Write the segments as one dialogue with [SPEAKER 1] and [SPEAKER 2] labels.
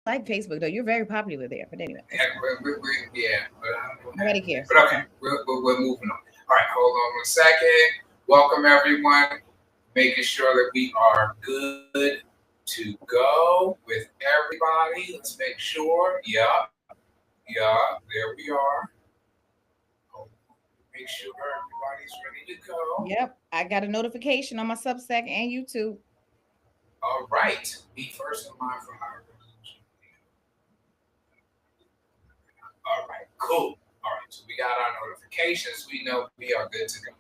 [SPEAKER 1] like Facebook though. You're very popular there. But anyway, it's
[SPEAKER 2] Yeah,
[SPEAKER 1] fine.
[SPEAKER 2] yeah, but I don't know what
[SPEAKER 1] Nobody
[SPEAKER 2] happened there.
[SPEAKER 1] cares.
[SPEAKER 2] But
[SPEAKER 1] Okay.
[SPEAKER 2] okay, we're moving on. All right, hold on 1 second. Welcome everyone. Making sure that we are good to go with everybody. Let's make sure. Yeah, there we are. Oh, make sure everybody's ready to go.
[SPEAKER 1] Yep. I got a notification on my Substack and YouTube.
[SPEAKER 2] All right. Be first in line for our resolution. All right, cool. All right, so we got our notifications. We know we are good to go.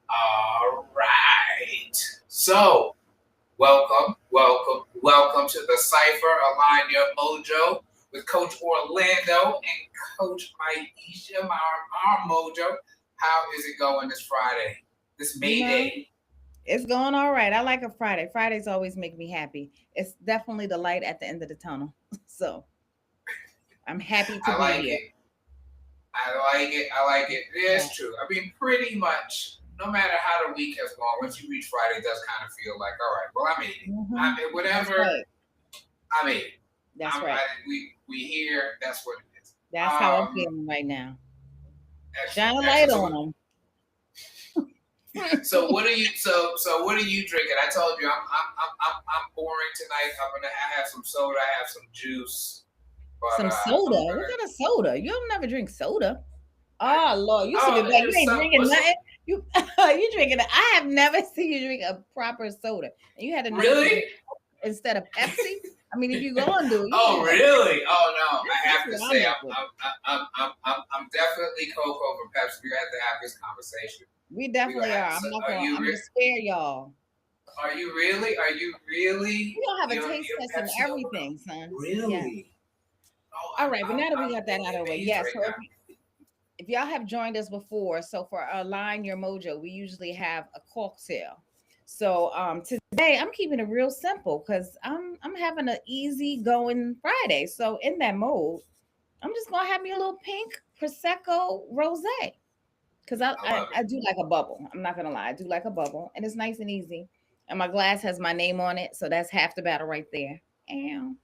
[SPEAKER 2] All right. So, welcome to the Cipher Align Your Mojo with Coach Orlando and Coach Aisha, our mojo. How is it going this Friday? This May Day?
[SPEAKER 1] It's going all right. I like a Friday. Fridays always make me happy. It's definitely the light at the end of the tunnel. So I'm happy to
[SPEAKER 2] I
[SPEAKER 1] be
[SPEAKER 2] like
[SPEAKER 1] here.
[SPEAKER 2] it. I like it. It's true. I mean, pretty much, no matter how the week has gone, once you reach Friday, it does kind of feel like, all right, well, I made it. I mean, whatever. Right. I made it.
[SPEAKER 1] That's right.
[SPEAKER 2] We here. That's what it is.
[SPEAKER 1] That's how I'm feeling right now. Shine a light on them.
[SPEAKER 2] So what are you? So what are you drinking? I told you I'm boring tonight. I have some soda. I have some juice.
[SPEAKER 1] But, some soda? What kind of soda? You don't never drink soda. Oh Lord, you should be back. You ain't drinking nothing. You drinking? I have never seen you drink a proper soda. And you had to
[SPEAKER 2] really
[SPEAKER 1] instead of Pepsi. I mean, if you go and do it.
[SPEAKER 2] Oh really? Oh no! I have to say I'm definitely Coke over Pepsi. We have to have this conversation.
[SPEAKER 1] We definitely are. I'm not going to spare y'all.
[SPEAKER 2] Are you really? Are you really?
[SPEAKER 1] We don't have a taste test and everything, son.
[SPEAKER 2] Really?
[SPEAKER 1] Yeah. Oh, all right, but now that we got that out of the way, yes. So if y'all have joined us before, so for Align Your Mojo, we usually have a cocktail. So today I'm keeping it real simple because I'm having an easy going Friday. So in that mode, I'm just gonna have me a little pink prosecco rosé. Because I do like a bubble. I'm not gonna lie, I do like a bubble, and it's nice and easy. And my glass has my name on it, so that's half the battle right there. And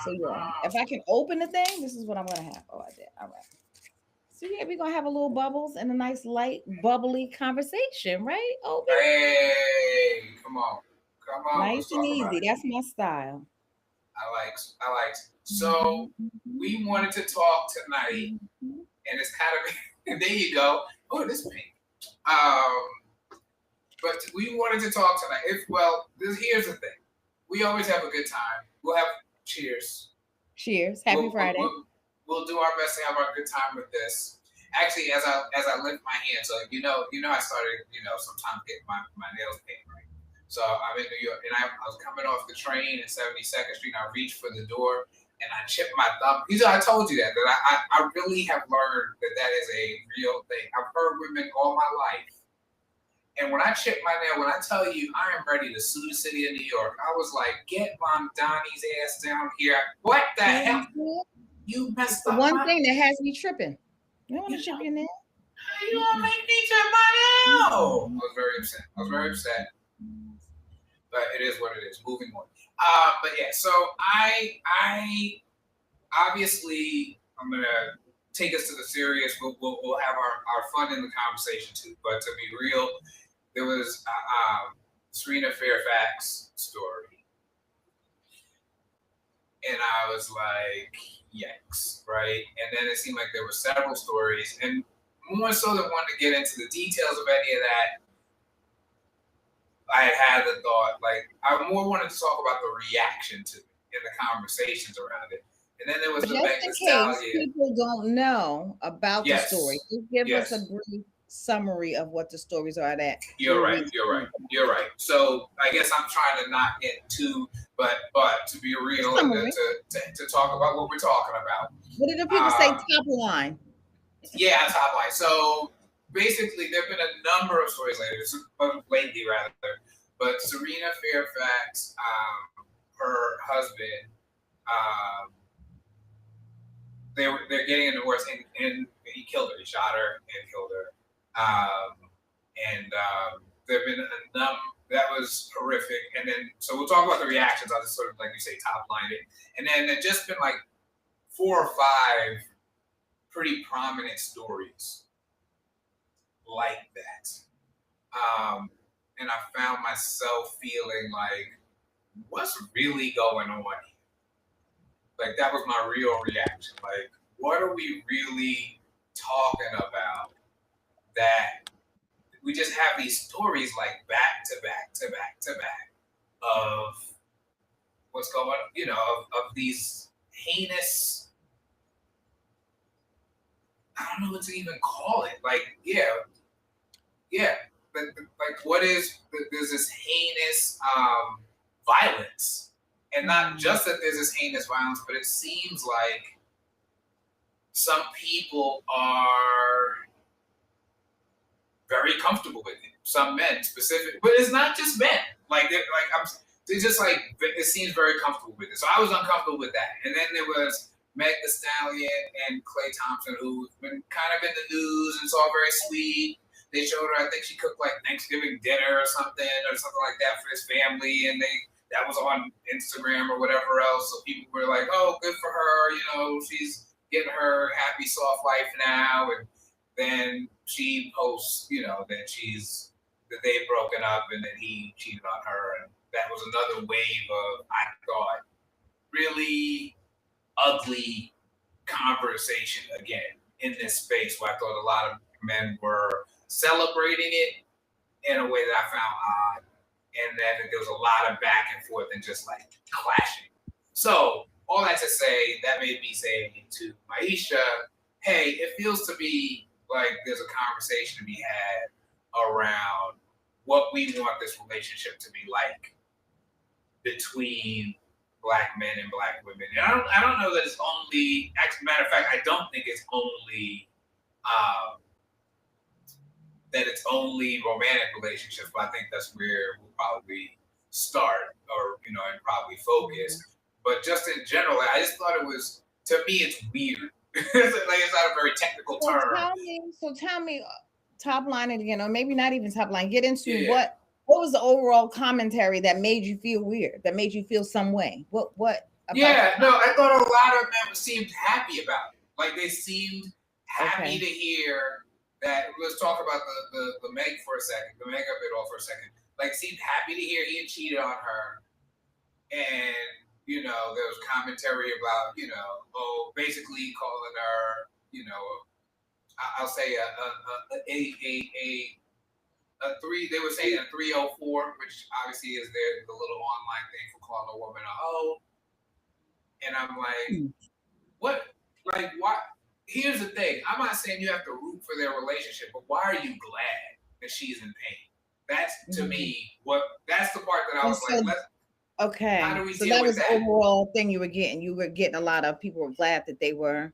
[SPEAKER 1] so yeah, if I can open the thing, this is what I'm gonna have. Oh, I did. All right. So yeah, we're gonna have a little bubbles and a nice light bubbly conversation, right? Open.
[SPEAKER 2] Hey, come on.
[SPEAKER 1] Nice and easy. That's my style.
[SPEAKER 2] I like. So we wanted to talk tonight, and it's kind of. And there you go. Oh, this pink. But we wanted to talk tonight. Here's the thing. We always have a good time. We'll have cheers.
[SPEAKER 1] Cheers. Happy Friday.
[SPEAKER 2] We'll do our best to have our good time with this. Actually, as I lift my hand, so I started sometimes getting my nails painted, right? So I'm in New York, and I was coming off the train at 72nd Street. And I reached for the door. And I chipped my thumb. I told you that I really have learned that is a real thing. I've heard women all my life. And when I chip my nail, when I tell you I am ready to sue the city of New York, I was like, get Mom Donnie's ass down here. What the hell? You messed up.
[SPEAKER 1] One thing that has me tripping. You don't want to chip your nail?
[SPEAKER 2] You don't make me chip my nail. I was very upset. But it is what it is. Moving on. But yeah, so I obviously I'm gonna take us to the serious. We'll have our fun in the conversation too. But to be real, there was Serena Fairfax story, and I was like, yikes, right? And then it seemed like there were several stories, and more so than wanting to get into the details of any of that. I had the thought, like, I more wanted to talk about the reaction to it and the conversations around it. And then there was the
[SPEAKER 1] case people don't know about the story. Just give us a brief summary of what the stories are that.
[SPEAKER 2] You're right. So I guess I'm trying to not get too, but to be real and to talk about what we're talking about.
[SPEAKER 1] What did the people say top line?
[SPEAKER 2] Yeah, top line. So basically, there have been a number of stories lately, but Serena Fairfax, her husband, they're getting a divorce, and he killed her. He shot her and killed her. And there have been that was horrific. And then, so we'll talk about the reactions. I'll just sort of, like you say, top line it. And then there's just been like 4 or 5 pretty prominent stories like that. And I found myself feeling like, what's really going on here? Like, that was my real reaction. Like, what are we really talking about that we just have these stories like back to back to back to back of what's going on, you know, of these heinous, I don't know what to even call it. Like, like what is, there's this heinous violence. And not just that there's this heinous violence, but it seems like some people are very comfortable with it. Some men specifically, but it's not just men. They just like, it seems very comfortable with it. So I was uncomfortable with that. And then there was Meg Thee Stallion and Klay Thompson, who's been kind of in the news, and it's all very sweet. They showed her, I think she cooked like Thanksgiving dinner or something like that for his family, and that was on Instagram or whatever else. So people were like, "Oh, good for her, you know, she's getting her happy, soft life now." And then she posts, you know, that they've broken up and that he cheated on her, and that was another wave of, I thought, really ugly conversation again in this space where I thought a lot of men were celebrating it in a way that I found odd, and then there was a lot of back and forth and just like clashing. So all that to say, that made me say to Maisha, hey, it feels to me like there's a conversation to be had around what we want this relationship to be like between Black men and Black women. And I don't know that it's only, as a matter of fact, I don't think it's only that it's only romantic relationships, but I think that's where we'll probably start, or, you know, and probably focus. But just in general, I just thought it was, to me, it's weird. Like, it's not a very technical term.
[SPEAKER 1] Tell me, top line it again, or maybe not even top line. Get into what was the overall commentary that made you feel weird, that made you feel some way? What?
[SPEAKER 2] I thought a lot of them seemed happy about it. Like, they seemed happy to hear that. Let's talk about the Meg for a second, the Meg of it all for a second. Like, seemed happy to hear he had cheated on her, and, you know, there was commentary about, you know, basically calling her, you know, I'll say a three. They were saying a 304, which obviously is the little online thing for calling a woman a hoe. And I'm like, what? Like, why? Here's the thing. I'm not saying you have to root for their relationship, but why are you glad that she's in pain? That's, to me, that's the part that I was like,
[SPEAKER 1] okay.
[SPEAKER 2] How do we deal
[SPEAKER 1] that
[SPEAKER 2] with
[SPEAKER 1] was
[SPEAKER 2] that?
[SPEAKER 1] The overall thing you were getting. You were getting a lot of people were glad that they were.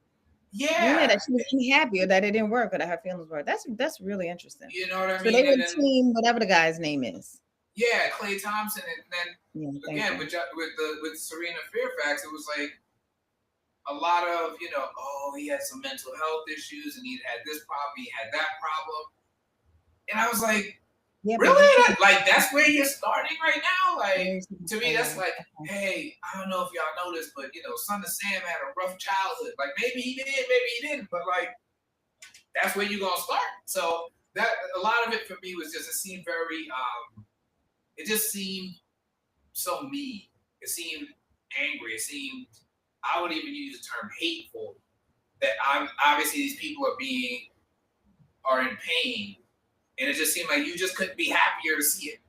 [SPEAKER 1] That she was happier that it didn't work or that her feelings were. That's really interesting.
[SPEAKER 2] You know what I mean?
[SPEAKER 1] So they were team, whatever the guy's name is.
[SPEAKER 2] Yeah, Klay Thompson, and then again with Serena Fairfax, it was like a lot of, you know, he had some mental health issues and he had this problem, he had that problem, and I was like, really? Like, that's where you're starting right now? Like, to me, that's like, hey, I don't know if y'all know this, but, you know, Son of Sam had a rough childhood. Like, maybe he did, maybe he didn't, but, like, that's where you're gonna start. So that, a lot of it for me was just, it seemed very, it just seemed so mean. It seemed angry. It seemed, I would even use the term hateful, that obviously these people are in pain. And it just seemed like you just couldn't be happier to see it.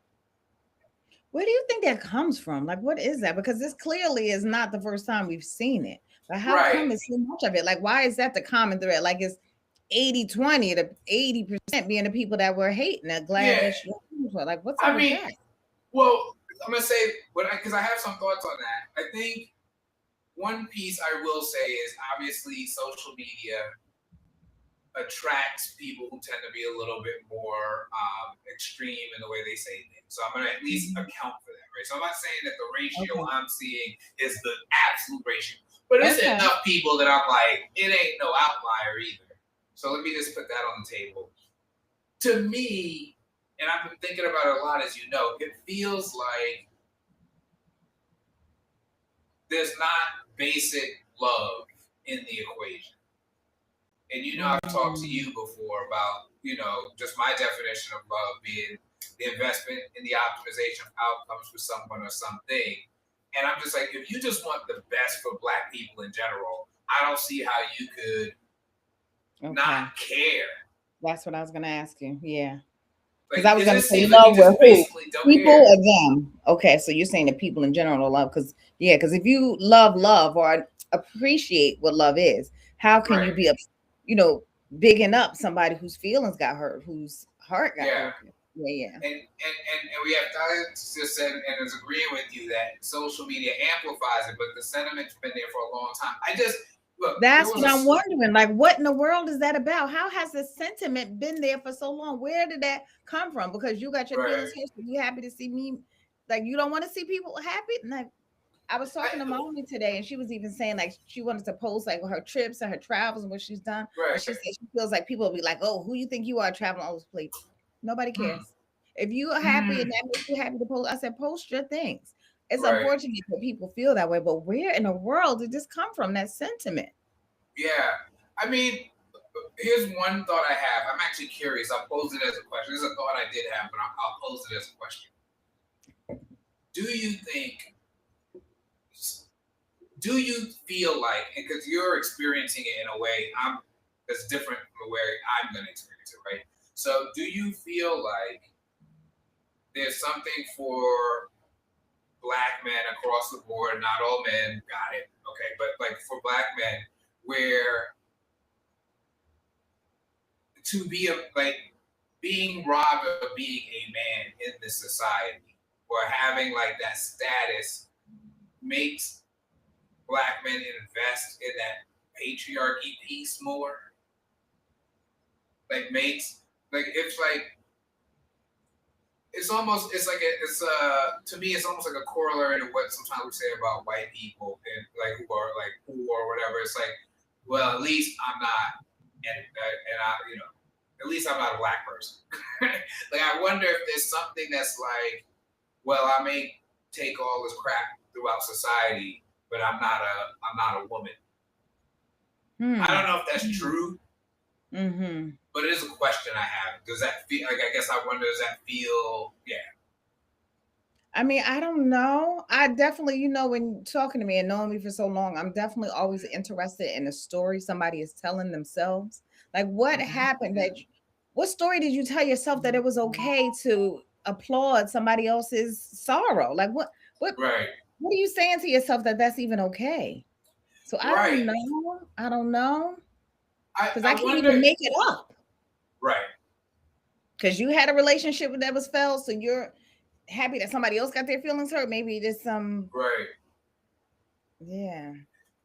[SPEAKER 1] Where do you think that comes from? Like, what is that? Because this clearly is not the first time we've seen it. But how come it's so much of it? Like, why is that the common thread? Like, it's 80-20 to 80% being the people that were hating. They're glad that she was. Like, what's up with that?
[SPEAKER 2] Well, I'm going to say, because I have some thoughts on that. I think one piece I will say is, obviously, social media attracts people who tend to be a little bit more extreme in the way they say things. So I'm going to at least account for that, right? So I'm not saying that the ratio I'm seeing is the absolute ratio, but there's enough people that I'm like, it ain't no outlier either. So let me just put that on the table. To me, and I've been thinking about it a lot, as you know, it feels like there's not basic love in the equation. And I've talked to you before about, just my definition of love being the investment in the optimization of outcomes for someone or something. And I'm just like, if you just want the best for Black people in general, I don't see how you could not care.
[SPEAKER 1] That's what I was going to ask you. Yeah. Because
[SPEAKER 2] Like,
[SPEAKER 1] I was going to say
[SPEAKER 2] like
[SPEAKER 1] love with who? People
[SPEAKER 2] care.
[SPEAKER 1] or them? Okay, so you're saying that people in general love, because if you love or appreciate what love is, how can you be, bigging up somebody whose feelings got hurt, whose heart got broken? Yeah.
[SPEAKER 2] And we have just said and is agreeing with you that social media amplifies it, but the sentiment's been there for a long time. Look,
[SPEAKER 1] that's what I'm wondering. Like, what in the world is that about? How has the sentiment been there for so long? Where did that come from? Because you got your feelings hurt. You happy to see me? Like, you don't want to see people happy? Like, I was talking to Mommy today, and she was even saying like she wanted to post like her trips and her travels and what she's done.
[SPEAKER 2] Right.
[SPEAKER 1] And she said she feels like people will be like, "Oh, who you think you are traveling all those places?" Nobody cares. If you are happy and that makes you happy to post, I said post your things. It's unfortunate that people feel that way, but where in the world did this come from? That sentiment?
[SPEAKER 2] Yeah, I mean, here's one thought I have. I'm actually curious. I'll pose it as a question. This is a thought I did have, but I'll pose it as a question. Do you feel like, because you're experiencing it in a way that's different from the way I'm going to experience it, right? So do you feel like there's something for Black men across the board, not all men, got it, okay, but like for Black men, where to be being robbed of being a man in this society or having like that status makes Black men invest in that patriarchy piece more? Like to me it's almost like a corollary to what sometimes we say about white people and like who are like poor or whatever. It's like, well, at least I'm not, and I, at least I'm not a Black person. Like, I wonder if there's something that's like, well, I may take all this crap throughout society, but I'm not a woman. I don't know if that's true. But it is a question I have. Does that feel like, I guess I wonder, does that feel, yeah.
[SPEAKER 1] I mean, I don't know. I definitely, when talking to me and knowing me for so long, I'm definitely always interested in a story somebody is telling themselves. Like, what happened what story did you tell yourself that it was okay to applaud somebody else's sorrow? Like, what
[SPEAKER 2] right.
[SPEAKER 1] What are you saying to yourself that that's even okay? So I don't know. I don't know. Because I can't even make it up.
[SPEAKER 2] Right.
[SPEAKER 1] Because you had a relationship that was failed, so you're happy that somebody else got their feelings hurt. Maybe there's some.
[SPEAKER 2] Right.
[SPEAKER 1] Yeah.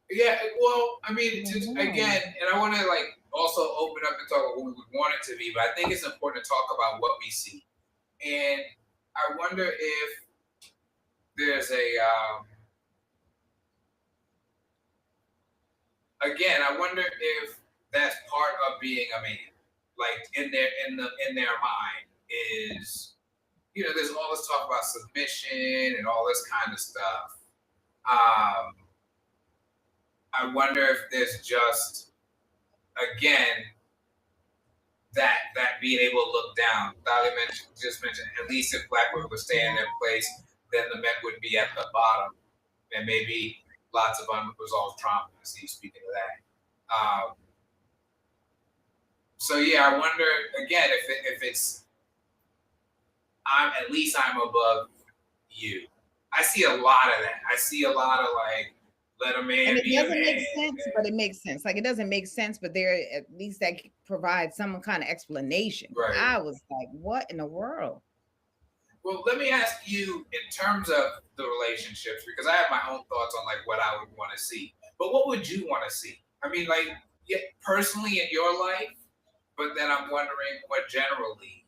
[SPEAKER 2] Yeah. Well, I mean, again, and I want to like also open up and talk about what we would want it to be, but I think it's important to talk about what we see. And I wonder if there's again, I wonder if that's part of being a man. Like in their mind is, there's all this talk about submission and all this kind of stuff. I wonder if there's just, again, that being able to look down. Dolly just mentioned, at least if Black women would stay in their place, then the men would be at the bottom, and maybe lots of unresolved trauma. Speaking of that. So yeah, I wonder again if it's I'm above you. I see a lot of that. I see a lot of like, let a man be a man.
[SPEAKER 1] And it doesn't make sense, but it makes sense. Like, it doesn't make sense, but there at least that provides some kind of explanation.
[SPEAKER 2] Right.
[SPEAKER 1] I was like, what in the world?
[SPEAKER 2] Well, let me ask you in terms of the relationships, because I have my own thoughts on like what I would want to see. But what would you want to see? I mean, like, personally in your life, but then I'm wondering more generally,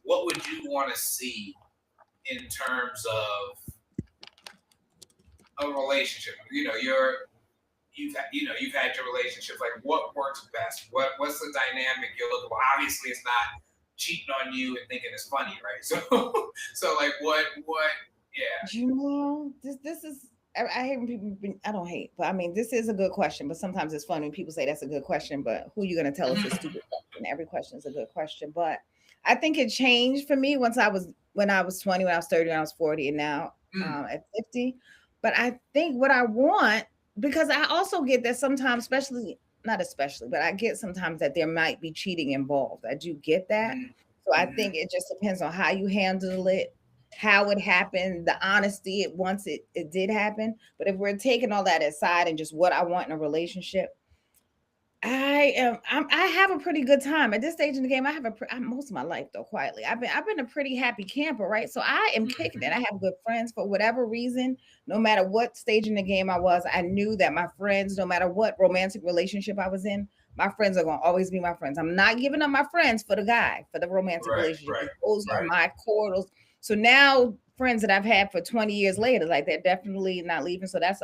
[SPEAKER 2] what would you want to see in terms of a relationship? You've had your relationship. Like, what works best? What's the dynamic you're looking for? Obviously, it's not cheating on you and thinking it's funny, right? So like what? Yeah.
[SPEAKER 1] You know, this is. I hate when people. I don't hate, but I mean, this is a good question. But sometimes it's funny when people say that's a good question. But who are you going to tell us a stupid question? Every question is a good question. But I think it changed for me once I was when I was 20, when I was 30, when I was 40, and now at 50. But I think what I want, because I also get that sometimes, especially not especially, but I get sometimes that there might be cheating involved. I do get that. So I think it just depends on how you handle it, how it happened, the honesty it once it did happen. But if we're taking all that aside and just what I want in a relationship, I have a pretty good time at this stage in the game. I have most of my life though, quietly. I've been a pretty happy camper, right? So I am kicking it. I have good friends for whatever reason. No matter what stage in the game I was, I knew that my friends, no matter what romantic relationship I was in, my friends are gonna always be my friends. I'm not giving up my friends for the guy, for the romantic relationship. Those are my core. So now friends that I've had for 20 years later, like they're definitely not leaving. So that's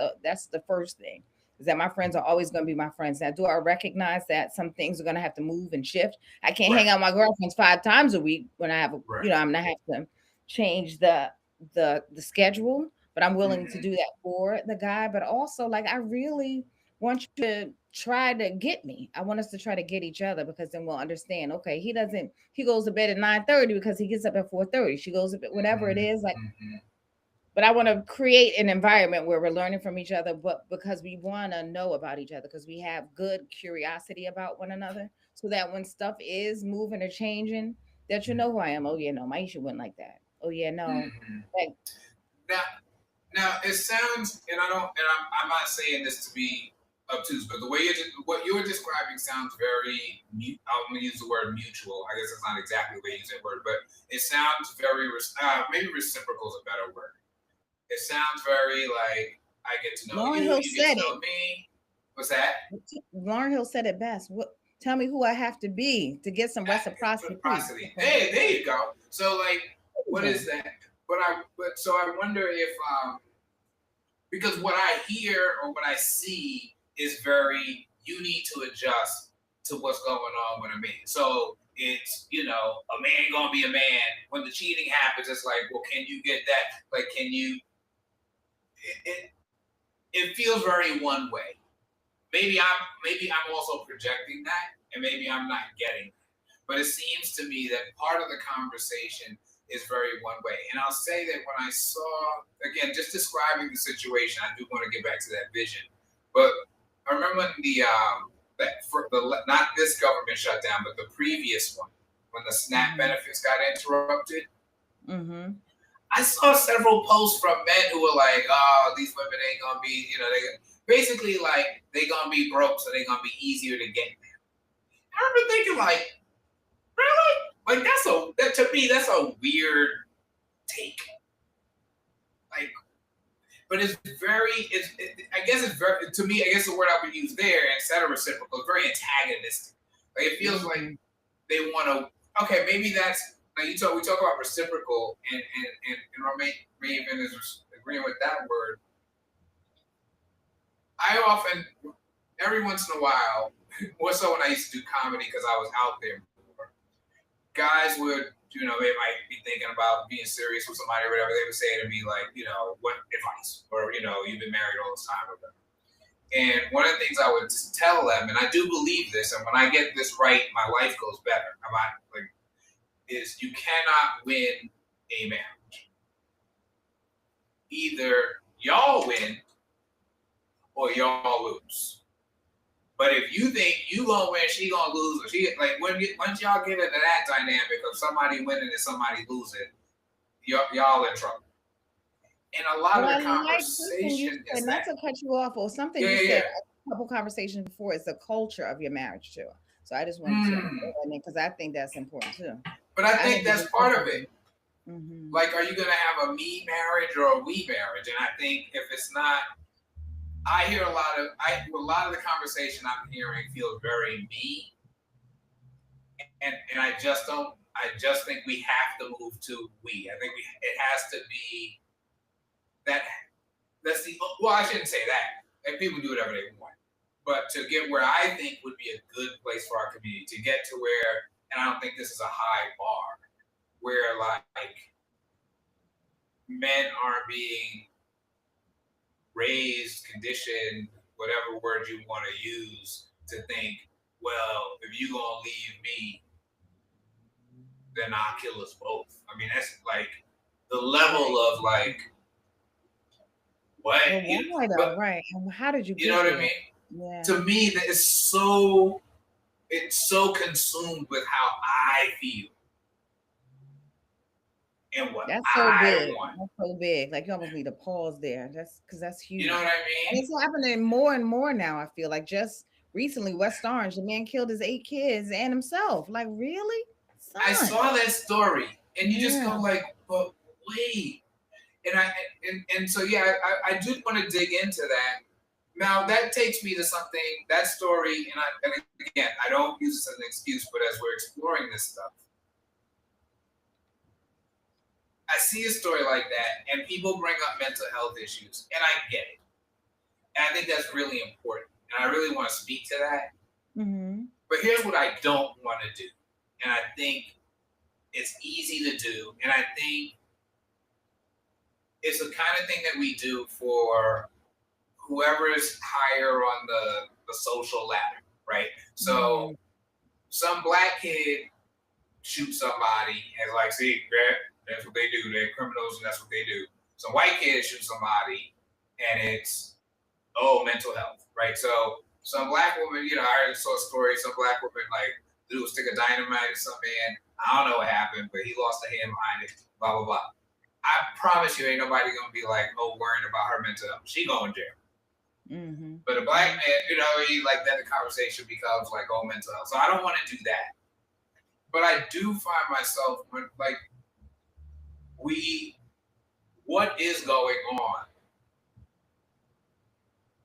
[SPEAKER 1] the first thing, is that my friends are always going to be my friends. Now, do I recognize that some things are going to have to move and shift? I can't hang out with my girlfriends 5 times a week when I have, I'm going to have to change the schedule, but I'm willing to do that for the guy. But also, like, I really want you to try to get me. I want us to try to get each other, because then we'll understand. Okay, he goes to bed at 9:30 because he gets up at 4:30. She goes to bed, whatever it is, like. But I want to create an environment where we're learning from each other, but because we want to know about each other, because we have good curiosity about one another, so that when stuff is moving or changing, that you know who I am. Oh yeah, no, Maisha wouldn't like that. Oh yeah, no. Like,
[SPEAKER 2] now it sounds, and I'm not saying this to be obtuse, but what you were describing sounds very. I'm gonna use the word mutual. I guess it's not exactly the way you use that word, but it sounds very maybe reciprocal is a better word. It sounds very like I get to know
[SPEAKER 1] Lauryn
[SPEAKER 2] you,
[SPEAKER 1] Hill
[SPEAKER 2] you get
[SPEAKER 1] said
[SPEAKER 2] to know
[SPEAKER 1] it.
[SPEAKER 2] me. What's that?
[SPEAKER 1] Lauryn Hill said it best. Tell me who I have to be to get some reciprocity.
[SPEAKER 2] Hey, there you go. So like, what is that? But so I wonder if because what I hear or what I see is very, you need to adjust to what's going on with a man. So it's, a man gonna be a man. When the cheating happens, it's like, well, can you get that? Like, can you? It feels very one way. Maybe I'm also projecting that, and maybe I'm not getting it. But it seems to me that part of the conversation is very one way. And I'll say that when I saw, again, just describing the situation, I do want to get back to that vision. But I remember when not this government shutdown, but the previous one, when the SNAP benefits got interrupted. I saw several posts from men who were like, "Oh, these women ain't gonna be, they basically like they gonna be broke, so they gonna be easier to get them." I remember thinking, like, really? Like to me, that's a weird take. Like, but I guess it's very, to me, I guess the word I would use there, instead of reciprocal, is very antagonistic. Like, it feels like they want to, okay, maybe that's, like we talk about reciprocal, and Raven is agreeing with that word. I often, every once in a while, more so when I used to do comedy because I was out there more, guys would, they might be thinking about being serious with somebody or whatever. They would say to me, like, what advice? Or, you've been married all this time or whatever. And one of the things I would tell them, and I do believe this, and when I get this right, my life goes better. Is you cannot win a marriage. Either y'all win or y'all lose. But if you think you gonna win, she gonna lose, or once y'all get into that dynamic of somebody winning and somebody losing, y'all in trouble. And a lot of the conversation is
[SPEAKER 1] not to cut you off, or something you said a couple conversations before, is the culture of your marriage too. So I just wanted to, because I think that's important too.
[SPEAKER 2] But I think that's part of it. Like, are you going to have a me marriage or a we marriage? And I think if it's not, I hear a lot of the conversation I'm hearing feels very me. And I just think we have to move to we. I think it has to be I shouldn't say that. And people do whatever they want. But to get where I think would be a good place for our community, to get to where and I don't think this is a high bar, where like men aren't being raised, conditioned, whatever word you want to use, to think, well, if you gonna leave me, then I'll kill us both. I mean, that's like the level of like what?
[SPEAKER 1] Well, why though? Right. And how did you
[SPEAKER 2] You
[SPEAKER 1] get
[SPEAKER 2] know what
[SPEAKER 1] there?
[SPEAKER 2] I mean?
[SPEAKER 1] Yeah.
[SPEAKER 2] To me, that is it's so consumed with how I feel and what
[SPEAKER 1] That's so
[SPEAKER 2] I
[SPEAKER 1] big.
[SPEAKER 2] want.
[SPEAKER 1] That's so big. Like you almost need a pause there. That's because that's huge.
[SPEAKER 2] You know what I
[SPEAKER 1] And
[SPEAKER 2] mean?
[SPEAKER 1] it's happening more and more now. I feel like just recently, West Orange, the man killed his 8 kids and himself. Like, really? Son.
[SPEAKER 2] I saw that story, and you just go
[SPEAKER 1] Yeah.
[SPEAKER 2] like, but wait. And so yeah, I do want to dig into that. Now that takes me to something, that story, and again, I don't use this as an excuse, but as we're exploring this stuff, I see a story like that, and people bring up mental health issues, and I get it, and I think that's really important, and I really want to speak to that.
[SPEAKER 1] Mm-hmm.
[SPEAKER 2] But here's what I don't want to do, and I think it's easy to do, and I think it's the kind of thing that we do for whoever is higher on the social ladder, right? So some black kid shoots somebody and like, see, that's what they do. They're criminals and that's what they do. Some white kid shoots somebody and it's, mental health, right? So some black woman, I saw a story, some black woman like threw a stick of dynamite at some man. I don't know what happened, but he lost a hand behind it, blah, blah, blah. I promise you ain't nobody gonna be like, worrying about her mental health. She going to jail.
[SPEAKER 1] Mm-hmm.
[SPEAKER 2] But a black man, like then the conversation becomes like, mental health. So I don't want to do that. But I do find myself when like what is going on?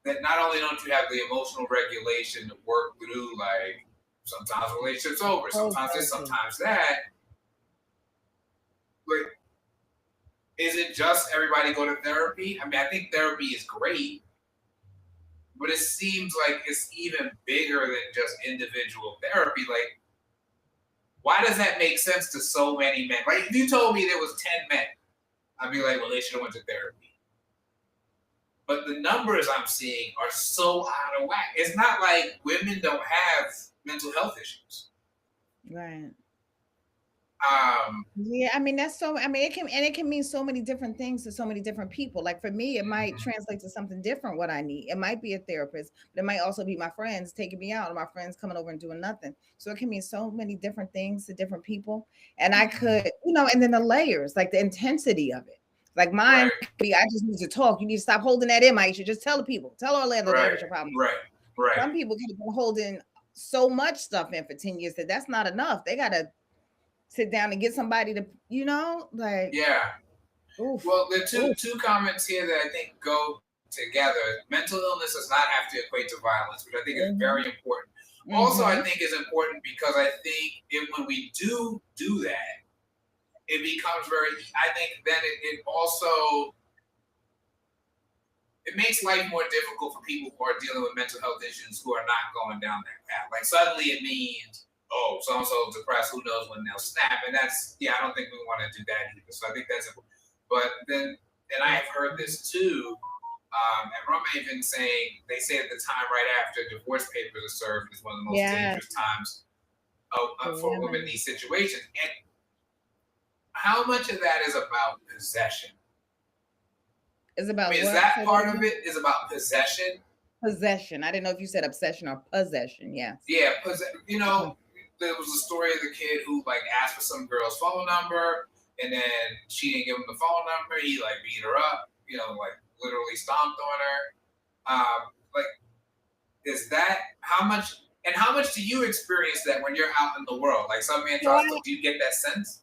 [SPEAKER 2] That not only don't you have the emotional regulation to work through, like sometimes relationships over, sometimes this, sometimes that. But is it just everybody go to therapy? I mean, I think therapy is great. But it seems like it's even bigger than just individual therapy. Like, why does that make sense to so many men? Like, if you told me there was 10 men, I'd be like, well, they should have went to therapy. But the numbers I'm seeing are so out of whack. It's not like women don't have mental health issues.
[SPEAKER 1] Right. Yeah, I mean it can mean so many different things to so many different people. Like for me, it might translate to something different what I need. It might be a therapist, but it might also be my friends taking me out, or my friends coming over and doing nothing. So it can mean so many different things to different people. And I could, and then the layers, like the intensity of it. Like mine could be, I just need to talk. You need to stop holding that in, my issue. Just tell the people. Tell our landlord what your problem is.
[SPEAKER 2] Right.
[SPEAKER 1] Some people can be holding so much stuff in for 10 years that that's not enough. They gotta sit down and get somebody to, like.
[SPEAKER 2] Yeah.
[SPEAKER 1] Oof.
[SPEAKER 2] Well, there are two comments here that I think go together. Mental illness does not have to equate to violence, which I think is very important. Also, I think is important because I think when we do that, it becomes I think then it also, it makes life more difficult for people who are dealing with mental health issues who are not going down that path. Like suddenly it means, so-and-so depressed, who knows when they'll snap. And that's, I don't think we want to do that either. So I think that's important. But then, and I have heard this too, and Roma even saying, they say at the time right after divorce papers are served is one of the most dangerous times for women in these situations. And how much of that is about possession?
[SPEAKER 1] It's about
[SPEAKER 2] is that part of it is about possession?
[SPEAKER 1] Possession. I didn't know if you said obsession or possession. Yes.
[SPEAKER 2] Yeah, there was a story of the kid who like asked for some girl's phone number, and then she didn't give him the phone number. He like beat her up, like literally stomped on her. Is that how much do you experience that when you're out in the world? Like some man tries to, do you get that sense?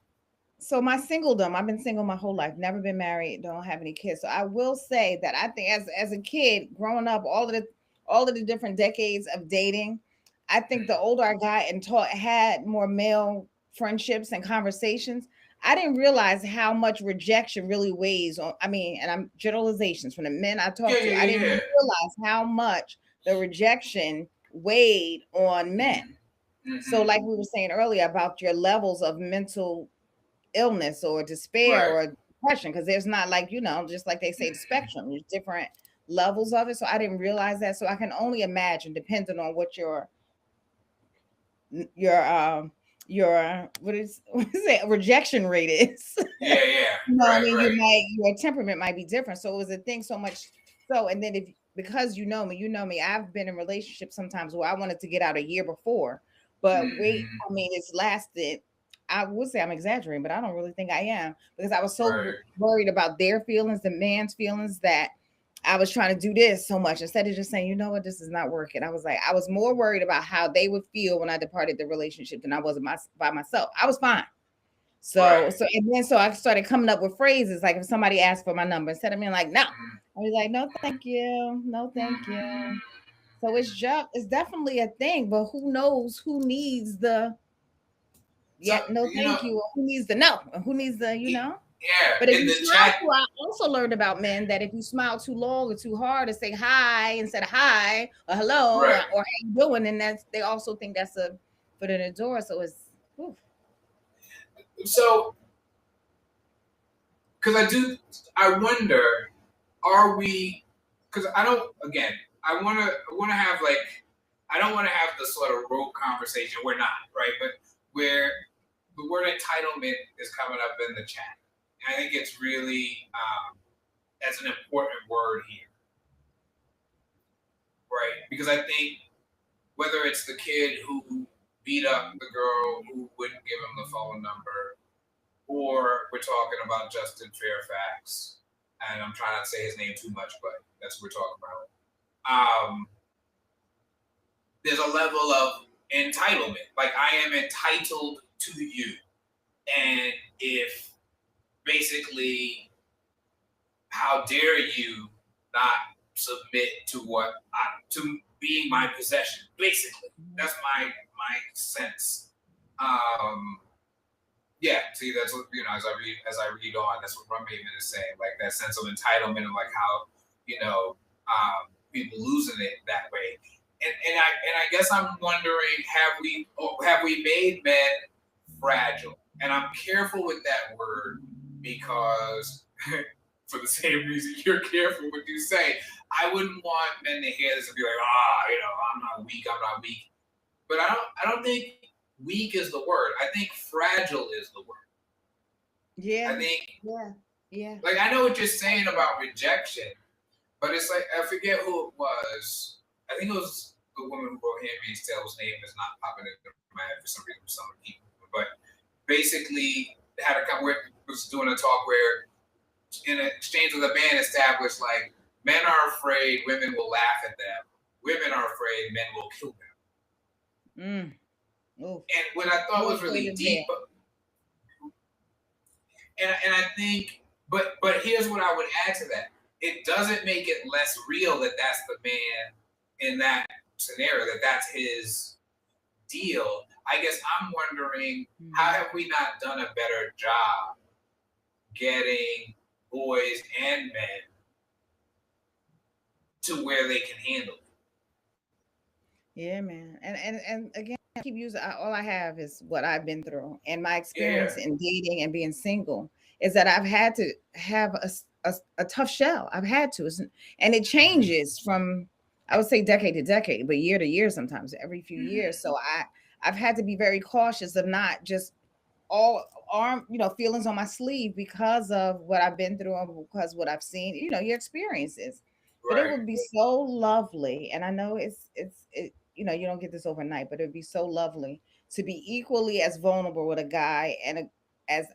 [SPEAKER 1] So my singledom, I've been single my whole life, never been married, don't have any kids. So I will say that I think as a kid growing up, all of the different decades of dating, I think the older I got and had more male friendships and conversations, I didn't realize how much rejection really weighs on. I mean, and I'm generalizations from the men I talked to. I didn't realize how much the rejection weighed on men. So, like we were saying earlier about your levels of mental illness or despair or depression, because there's not like, just like they say, the spectrum, there's different levels of it. So I didn't realize that. So I can only imagine, depending on what your what is it, rejection rate is.
[SPEAKER 2] Yeah.
[SPEAKER 1] I mean, your temperament might be different. So it was a thing so much so, and then because you know me, I've been in relationships sometimes where I wanted to get out a year before, but wait, I mean, it's lasted. I would say I'm exaggerating, but I don't really think I am, because I was so worried about their feelings, the man's feelings, that I was trying to do this so much instead of just saying, you know what, this is not working. I was more worried about how they would feel when I departed the relationship than I was by myself. I was fine. So I started coming up with phrases like, if somebody asked for my number, instead of being like, no, I was like, no, thank you. No, thank you. So it's definitely a thing, but who knows who needs the no, thank you. Who needs the no? Who needs the,
[SPEAKER 2] Yeah.
[SPEAKER 1] But if you smile I also learned about men that if you smile too long or too hard, or say hi instead of hi or hello or how you doing, and they also think that's a foot in the door. So it's
[SPEAKER 2] so, because I wonder, are we? Because I want to have I don't want to have the sort of rote conversation. We're not, right? But where the word entitlement is coming up in the chat. And I think it's really, as an important word here, right? Because I think whether it's the kid who beat up the girl who wouldn't give him the phone number, or we're talking about Justin Fairfax, and I'm trying not to say his name too much, but that's what we're talking about. There's a level of entitlement. Like, I am entitled to you. And if basically, how dare you not submit to to being my possession? Basically, that's my sense. Yeah. See, that's what as I read on, that's what Rummaven is saying. Like, that sense of entitlement, and like how people losing it that way. And I guess I'm wondering, have we made men fragile? And I'm careful with that word because, for the same reason you're careful what you say, I wouldn't want men to hear this and be like, I'm not weak. But I don't think weak is the word. I think fragile is the word.
[SPEAKER 1] Yeah.
[SPEAKER 2] I think.
[SPEAKER 1] Yeah.
[SPEAKER 2] Like, I know what you're saying about rejection, but it's like, I forget who it was. I think it was the woman who wrote Handmaid's Tale, whose name is not popping into my head for some reason with some people. But basically, was doing a talk where, in exchange with a man, established like, men are afraid women will laugh at them. Women are afraid men will kill them. And what I thought was really deep, and I think, but here's what I would add to that: it doesn't make it less real that that's the man in that scenario, that's his deal. I guess I'm wondering, how have we not done a better job getting boys and men to where they can handle it?
[SPEAKER 1] Yeah, man. And again, I keep using, all I have is what I've been through, and my experience in dating and being single is that I've had to have a tough shell. I've had to, and it changes from, I would say, decade to decade, but year to year, sometimes every few years. So I've had to be very cautious of not just all feelings on my sleeve because of what I've been through and because what I've seen, your experiences. But it would be so lovely, and I know you don't get this overnight, but it would be so lovely to be equally as vulnerable with a guy and as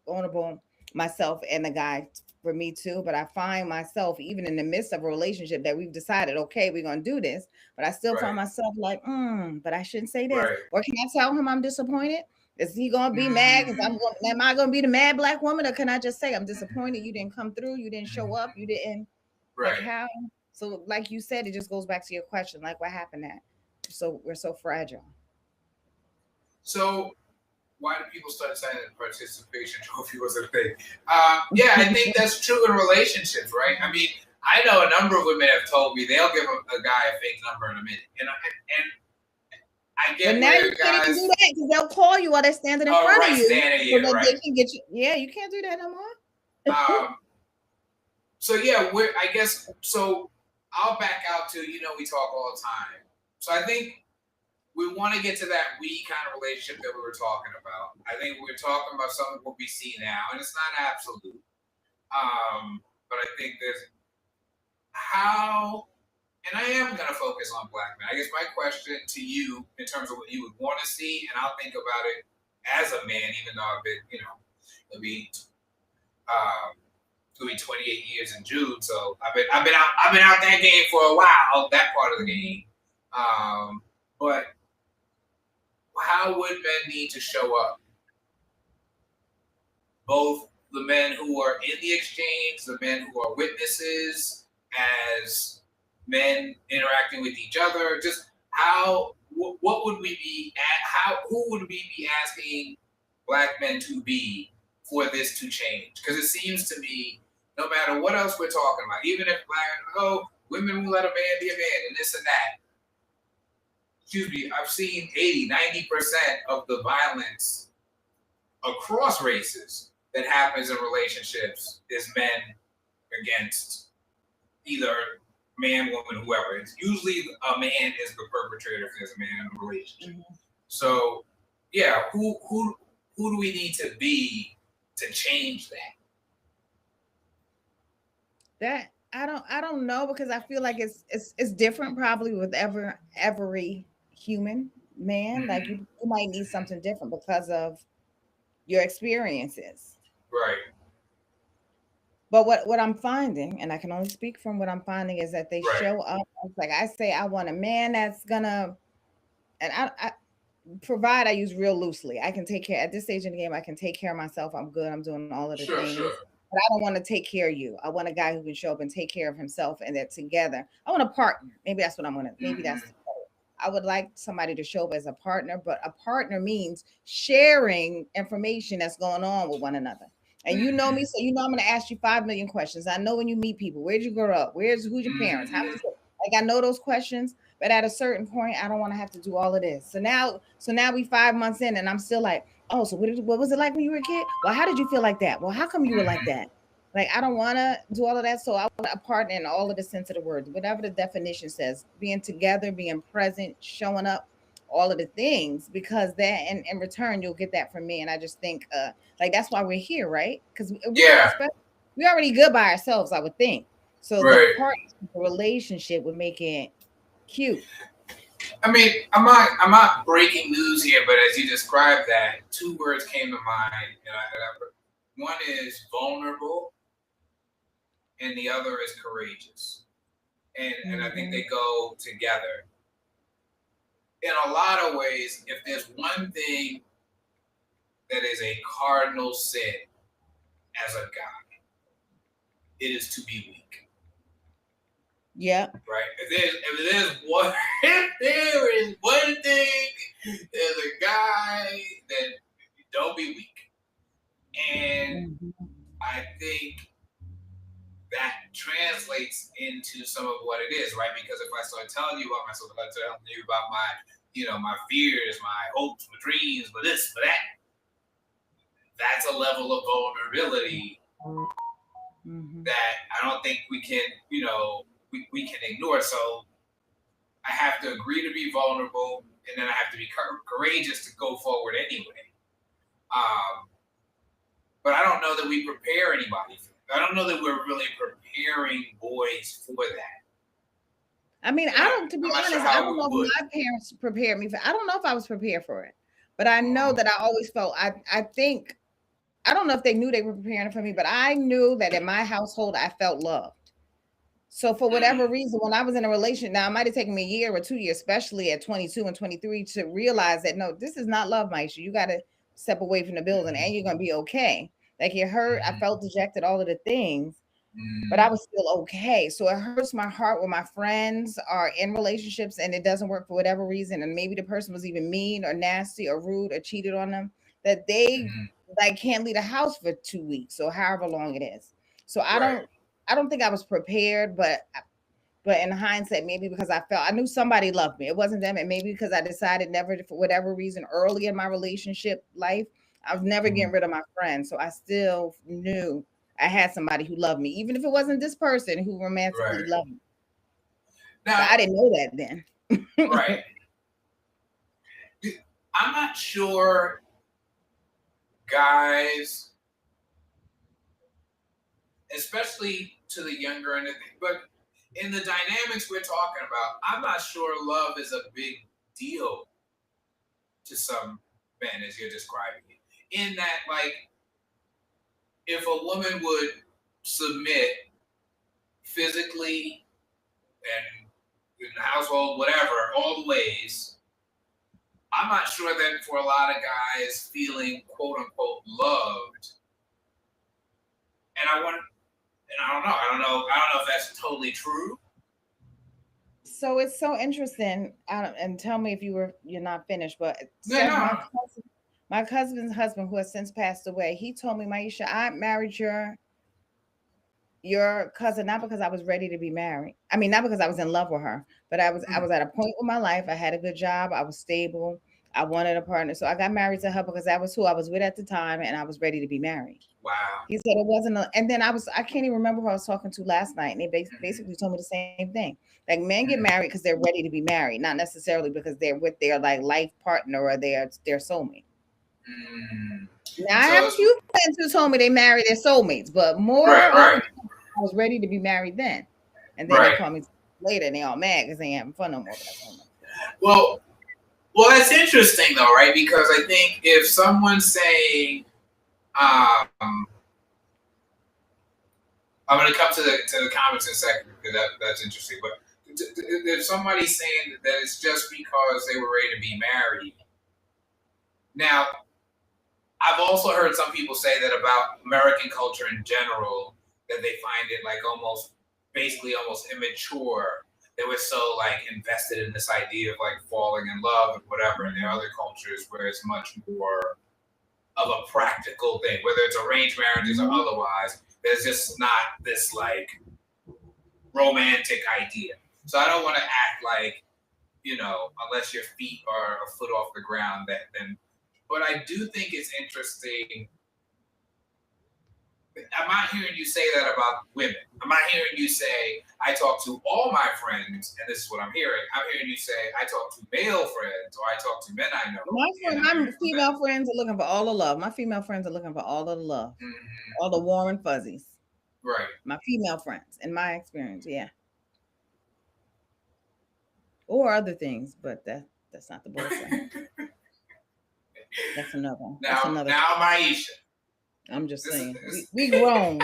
[SPEAKER 1] vulnerable myself and the guy for me too. But I find myself, even in the midst of a relationship that we've decided, okay, we're gonna do this, but I still find myself like, but I shouldn't say this. Or can I tell him I'm disappointed? Is he gonna be mad? Am I gonna be the mad black woman, or can I just say I'm disappointed? You didn't come through. You didn't show up. You didn't. Like how? So, like you said, it just goes back to your question, like what happened at. So we're so fragile.
[SPEAKER 2] So why do people start saying that participation trophy was a thing? Yeah, I think that's true in relationships, right? I mean, I know a number of women have told me they'll give a guy a fake number in a minute, and I get
[SPEAKER 1] But now
[SPEAKER 2] where
[SPEAKER 1] you can't even
[SPEAKER 2] guys.
[SPEAKER 1] do that because they'll call you while they're standing in front
[SPEAKER 2] Right,
[SPEAKER 1] of you,
[SPEAKER 2] standing
[SPEAKER 1] so
[SPEAKER 2] here,
[SPEAKER 1] that
[SPEAKER 2] right.
[SPEAKER 1] they can get you. Yeah, you can't do that no more.
[SPEAKER 2] So yeah, I guess so. I'll back out to we talk all the time. So I think we want to get to that kind of relationship that we were talking about. I think we're talking about something what we see now, and it's not absolute. But I think there's how, and I am going to focus on black men. I guess my question to you, in terms of what you would want to see, and I'll think about it as a man, even though I've been, it'll be 28 years in June, so I've been out that game for a while, that part of the game. But how would men need to show up? Both the men who are in the exchange, the men who are witnesses, as men interacting with each other. Just what would we be at? Who would we be asking black men to be for this to change? Because it seems to me, no matter what else we're talking about, even if women will let a man be a man and this and that. Excuse me, I've seen 80-90% of the violence across races that happens in relationships is men against either man, woman, whoever. It's usually a man is the perpetrator if there's a man in a relationship. Mm-hmm. So, yeah, who do we need to be to change that?
[SPEAKER 1] That I don't know, because I feel like it's different probably with every human man. Mm-hmm. Like you might need something different because of your experiences.
[SPEAKER 2] Right.
[SPEAKER 1] But what I'm finding, and I can only speak from what I'm finding, is that they show up. Like I say, I want a man that's gonna, and I provide. I use real loosely. I can take care at this stage in the game. I can take care of myself. I'm good. I'm doing all of the things. Sure. But I don't want to take care of you. I want a guy who can show up and take care of himself, and that together. I want a partner. Maybe that's what I want. Maybe that's. I would like somebody to show up as a partner, but a partner means sharing information that's going on with one another. And you know me, so you know I'm going to ask you 5 million questions. I know when you meet people, where'd you grow up? Who's your parents? How many? Like I know those questions, but at a certain point, I don't want to have to do all of this. So now we 5 months in, and I'm still like, oh, so what was it like when you were a kid? Well, how did you feel like that? Well, how come you were like that? Like, I don't want to do all of that. So I want a partner in all of the sensitive words, whatever the definition says, being together, being present, showing up, all of the things, because that in return, you'll get that from me. And I just think like, that's why we're here, right? Because we're already good by ourselves, I would think. So the partnership, the relationship would make it cute.
[SPEAKER 2] I mean, I'm not breaking news here, but as you described that, 2 words came to mind. One is vulnerable, and the other is courageous. And I think they go together. In a lot of ways, if there's one thing that is a cardinal sin as a guy, it is to be weak.
[SPEAKER 1] Yeah.
[SPEAKER 2] Right. If there is one thing as a guy, then don't be weak. And I think that translates into some of what it is, right? Because if I start telling you about myself, if I start telling you about my fears, my hopes, my dreams, my this, my that, that's a level of vulnerability that I don't think we can, we can ignore. So I have to agree to be vulnerable, and then I have to be courageous to go forward anyway. But I don't know that we prepare anybody for that. I don't know that we're really preparing boys for that.
[SPEAKER 1] I mean, to be honest, I don't know if my parents prepared me for. I don't know if I was prepared for it, but I know that I always felt. I think, I don't know if they knew they were preparing for me, but I knew that in my household I felt loved. So for whatever reason, when I was in a relationship, now it might have taken me a year or 2 years, especially at 22 and 23, to realize that no, this is not love, Maisha. You got to step away from the building, and you're gonna be okay. Like, it hurt. I felt dejected, all of the things, but I was still okay. So it hurts my heart when my friends are in relationships and it doesn't work for whatever reason, and maybe the person was even mean or nasty or rude or cheated on them, that they like can't leave the house for 2 weeks or however long it is. So I don't think I was prepared, but But in hindsight, maybe because I knew somebody loved me. It wasn't them. And maybe because I decided never to, for whatever reason, early in my relationship life, I was never getting rid of my friends. So I still knew I had somebody who loved me, even if it wasn't this person who romantically loved me. Now, but I didn't know that then.
[SPEAKER 2] Right. I'm not sure guys, especially to the younger end of things, but in the dynamics we're talking about, I'm not sure love is a big deal to some men as you're describing it. In that, like, if a woman would submit physically and in the household, whatever, all the ways, I'm not sure that for a lot of guys feeling quote unquote loved, and I don't know if that's totally true.
[SPEAKER 1] So it's so interesting. And tell me if you're not finished, but my cousin's husband, who has since passed away, he told me, Maisha, I married your cousin not because I was ready to be married. I mean, not because I was in love with her, but I was at a point in my life. I had a good job. I was stable. I wanted a partner. So I got married to her because that was who I was with at the time, and I was ready to be married.
[SPEAKER 2] Wow.
[SPEAKER 1] He said it wasn't and then I can't even remember who I was talking to last night, and they basically told me the same thing. Like, men get married because they're ready to be married, not necessarily because they're with their like life partner or their soulmate. Now I have a few friends who told me they married their soulmates, but more I was ready to be married then. And then they call me later and they all mad because they ain't having fun no more.
[SPEAKER 2] Well, that's interesting though, right? Because I think if someone's saying, I'm going to come to the comments in a second because that's interesting. But if somebody's saying that it's just because they were ready to be married, now I've also heard some people say that about American culture in general, that they find it like almost immature. They were so like invested in this idea of like falling in love and whatever. And there are other cultures where it's much more of a practical thing, whether it's arranged marriages or otherwise. There's just not this like romantic idea. So I don't want to act like, unless your feet are a foot off the ground, then. But I do think it's interesting. I'm not hearing you say that about women. I'm not hearing you say, I talk to all my friends, and this is what I'm hearing. I'm hearing you say, I talk to male friends, or I talk to men I know.
[SPEAKER 1] My female friends are looking for all the love. My female friends are looking for all of the love, all the warm and fuzzies.
[SPEAKER 2] Right.
[SPEAKER 1] My female friends, in my experience, yeah. Or other things, but that's not the boyfriend. That's another one.
[SPEAKER 2] Now, Maisha.
[SPEAKER 1] I'm just saying, we grown.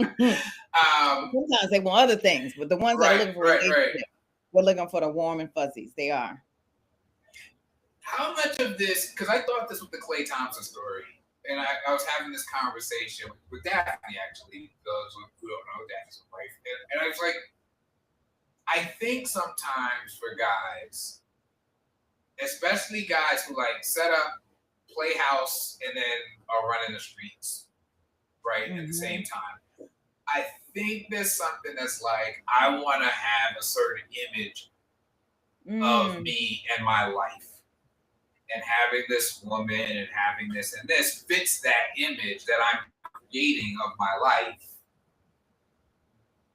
[SPEAKER 1] Sometimes they want other things, but the ones that are looking for we're looking for the warm and fuzzies. They are.
[SPEAKER 2] How much of this? Because I thought this was the Klay Thompson story, and I was having this conversation with Daphne, actually. Those who don't know, Daphne's wife, and I was like, I think sometimes for guys, especially guys who like set up, play house, and then are running the streets, right, at the same time. I think there's something that's like, I want to have a certain image of me and my life. And having this woman and having this and this fits that image that I'm creating of my life.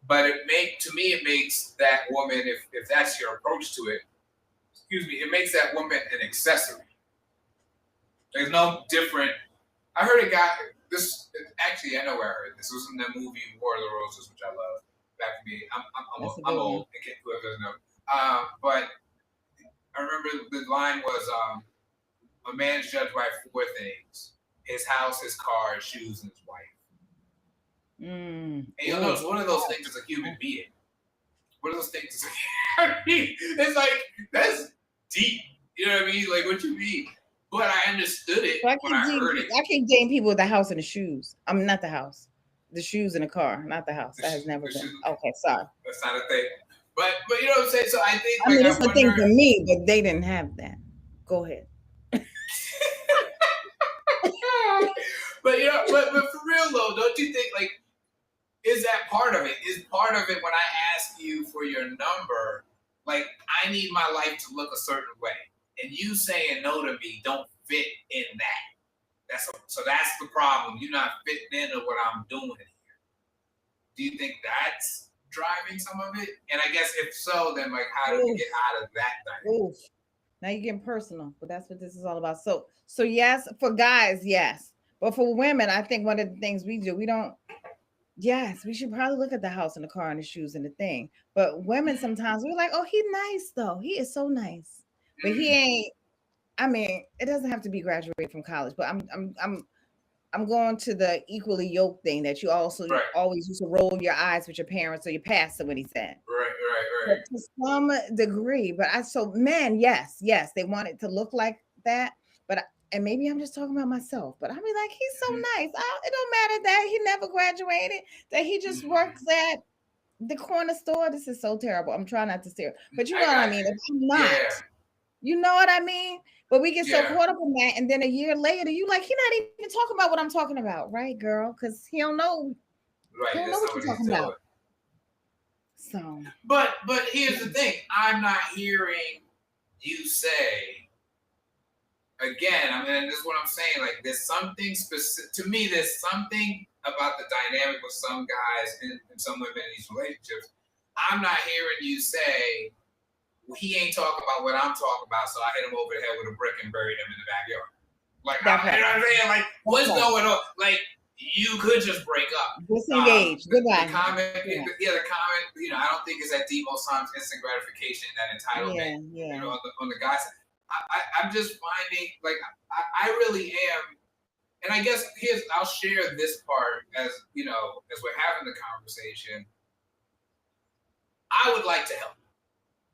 [SPEAKER 2] But it makes that woman, if that's your approach to it, it makes that woman an accessory. There's no different. I heard a guy. I know where I heard this. It was in the movie War of the Roses, which I love. Back to me, I'm old. Whoever doesn't know. But I remember the line was, a man's judged by 4 things: his house, his car, his shoes, and his wife. And you'll notice one of those things is a human being. One of those things is it's like, that's deep. You know what I mean? Like, what you mean? But I understood it when I heard it.
[SPEAKER 1] I can't date people with the house and the shoes. I mean, not the house. The shoes and the car, not the house. That has never been.
[SPEAKER 2] Shoes.
[SPEAKER 1] Okay, sorry.
[SPEAKER 2] That's not a thing. But you know what I'm saying? So I think...
[SPEAKER 1] it's a thing for me, but they didn't have that. Go ahead.
[SPEAKER 2] But for real though, don't you think, like, Is that part of it? Is part of it when I ask you for your number, like I need my life to look a certain way, and you saying no to me don't fit in that. So that's the problem. You're not fitting into what I'm doing here. Do you think that's driving some of it? And I guess if so, then like how do we get out of that dynamic?
[SPEAKER 1] Now you're getting personal, but that's what this is all about. So yes, for guys, yes. But for women, I think one of the things we do, we don't. Yes, we should probably look at the house and the car and the shoes and the thing. But women sometimes we're like, oh, he's nice though. He is so nice, but he ain't. I mean, it doesn't have to be graduated from college, but I'm going to the equally yoked thing that you also always used to roll your eyes with your parents or your pastor when he said.
[SPEAKER 2] Right.
[SPEAKER 1] But to some degree, but so men, yes, they want it to look like that. But and maybe I'm just talking about myself, but I mean, like, he's so nice. It don't matter that he never graduated, that he just works at the corner store. This is so terrible. I'm trying not to stare, but you know what I mean. If I'm not, you know what I mean. But we get so caught up in that, and then a year later, you like, he's not even talking about what I'm talking about, right, girl? Because he don't know.
[SPEAKER 2] Right,
[SPEAKER 1] he don't know what you're talking about. So,
[SPEAKER 2] but here's the thing: I'm not hearing you say again. I mean, this is what I'm saying. Like, there's something specific to me. There's something about the dynamic with some guys and some women in these relationships. I'm not hearing you say, he ain't talking about what I'm talking about, so I hit him over the head with a brick and buried him in the backyard. Like, you know what I'm saying? Like, what's going on? Like, you could just break up.
[SPEAKER 1] Disengage. Goodbye.
[SPEAKER 2] The comment, you know, I don't think it's that deep. Most times, instant gratification, that entitlement, you know, on the guy's side. I'm just finding, like, I really am, and I guess I'll share this part as, you know, as we're having the conversation. I would like to help.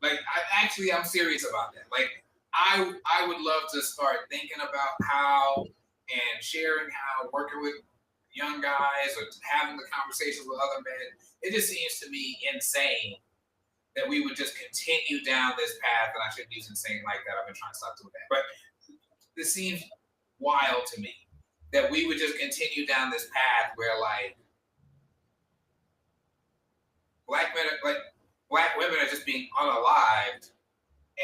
[SPEAKER 2] Like, I'm serious about that. Like, I would love to start thinking about how and sharing how, working with young guys or having the conversations with other men. It just seems to me insane that we would just continue down this path. And I shouldn't use insane like that. I've been trying to stop doing that. But this seems wild to me that we would just continue down this path where, like, black women are just being unalived,